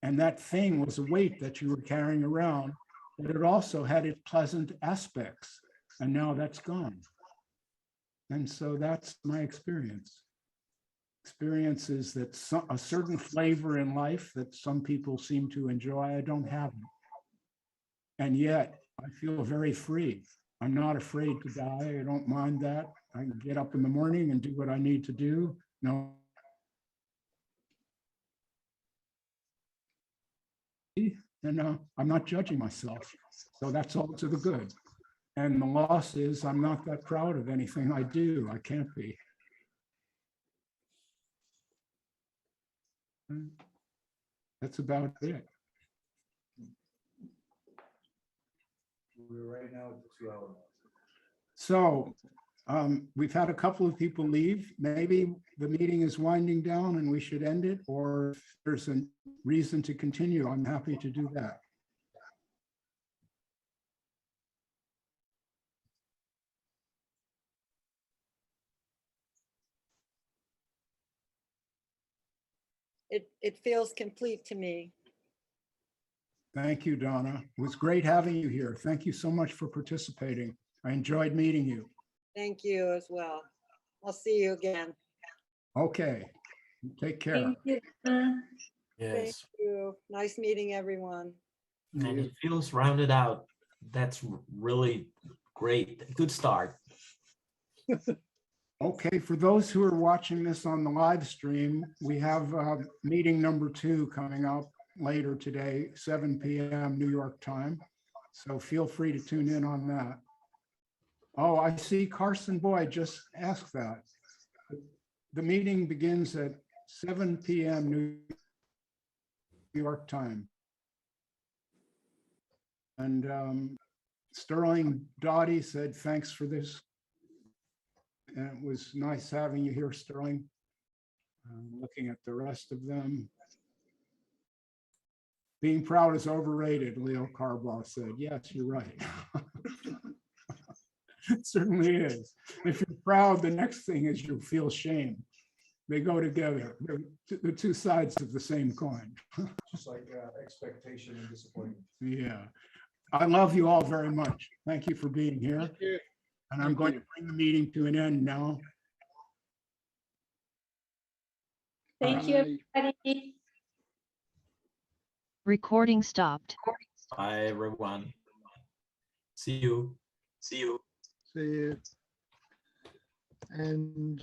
and that thing was a weight that you were carrying around, but it also had its pleasant aspects, and now that's gone. And so that's my experience. Experience is that a certain flavor in life that some people seem to enjoy, I don't have it. And yet I feel very free. I'm not afraid to die. I don't mind that. I can get up in the morning and do what I need to do. No. And I'm not judging myself. So that's all to the good. And the loss is I'm not that proud of anything I do. I can't be. That's about it. We're right now at the 2 hour mark. So we've had a couple of people leave. Maybe the meeting is winding down and we should end it, or if there's a reason to continue, I'm happy to do that. It feels complete to me. Thank you, Donna. It was great having you here. Thank you so much for participating. I enjoyed meeting you. Thank you as well. I'll see you again. Okay, take care. Thank you. Thank Yes, you. Nice meeting everyone. and it feels rounded out. That's really great. Good start. Okay, for those who are watching this on the live stream, we have meeting number 2 coming up later today, 7 p.m. New York time. So feel free to tune in on that. Oh, I see Carson Boyd just asked that. The meeting begins at 7 p.m. New York time. And Sterling Dottie said, thanks for this. And it was nice having you here, Sterling. Looking at the rest of them. Being proud is overrated, Leo Carbaugh said. Yes, you're right. It certainly is. If you're proud, the next thing is you'll feel shame. They go together. They're the two sides of the same coin. Just like expectation and disappointment. Yeah. I love you all very much. Thank you for being here. Thank you. And I'm going to bring the meeting to an end now. Thank you, everybody. Recording stopped. Bye, everyone. See you. See you. See you. And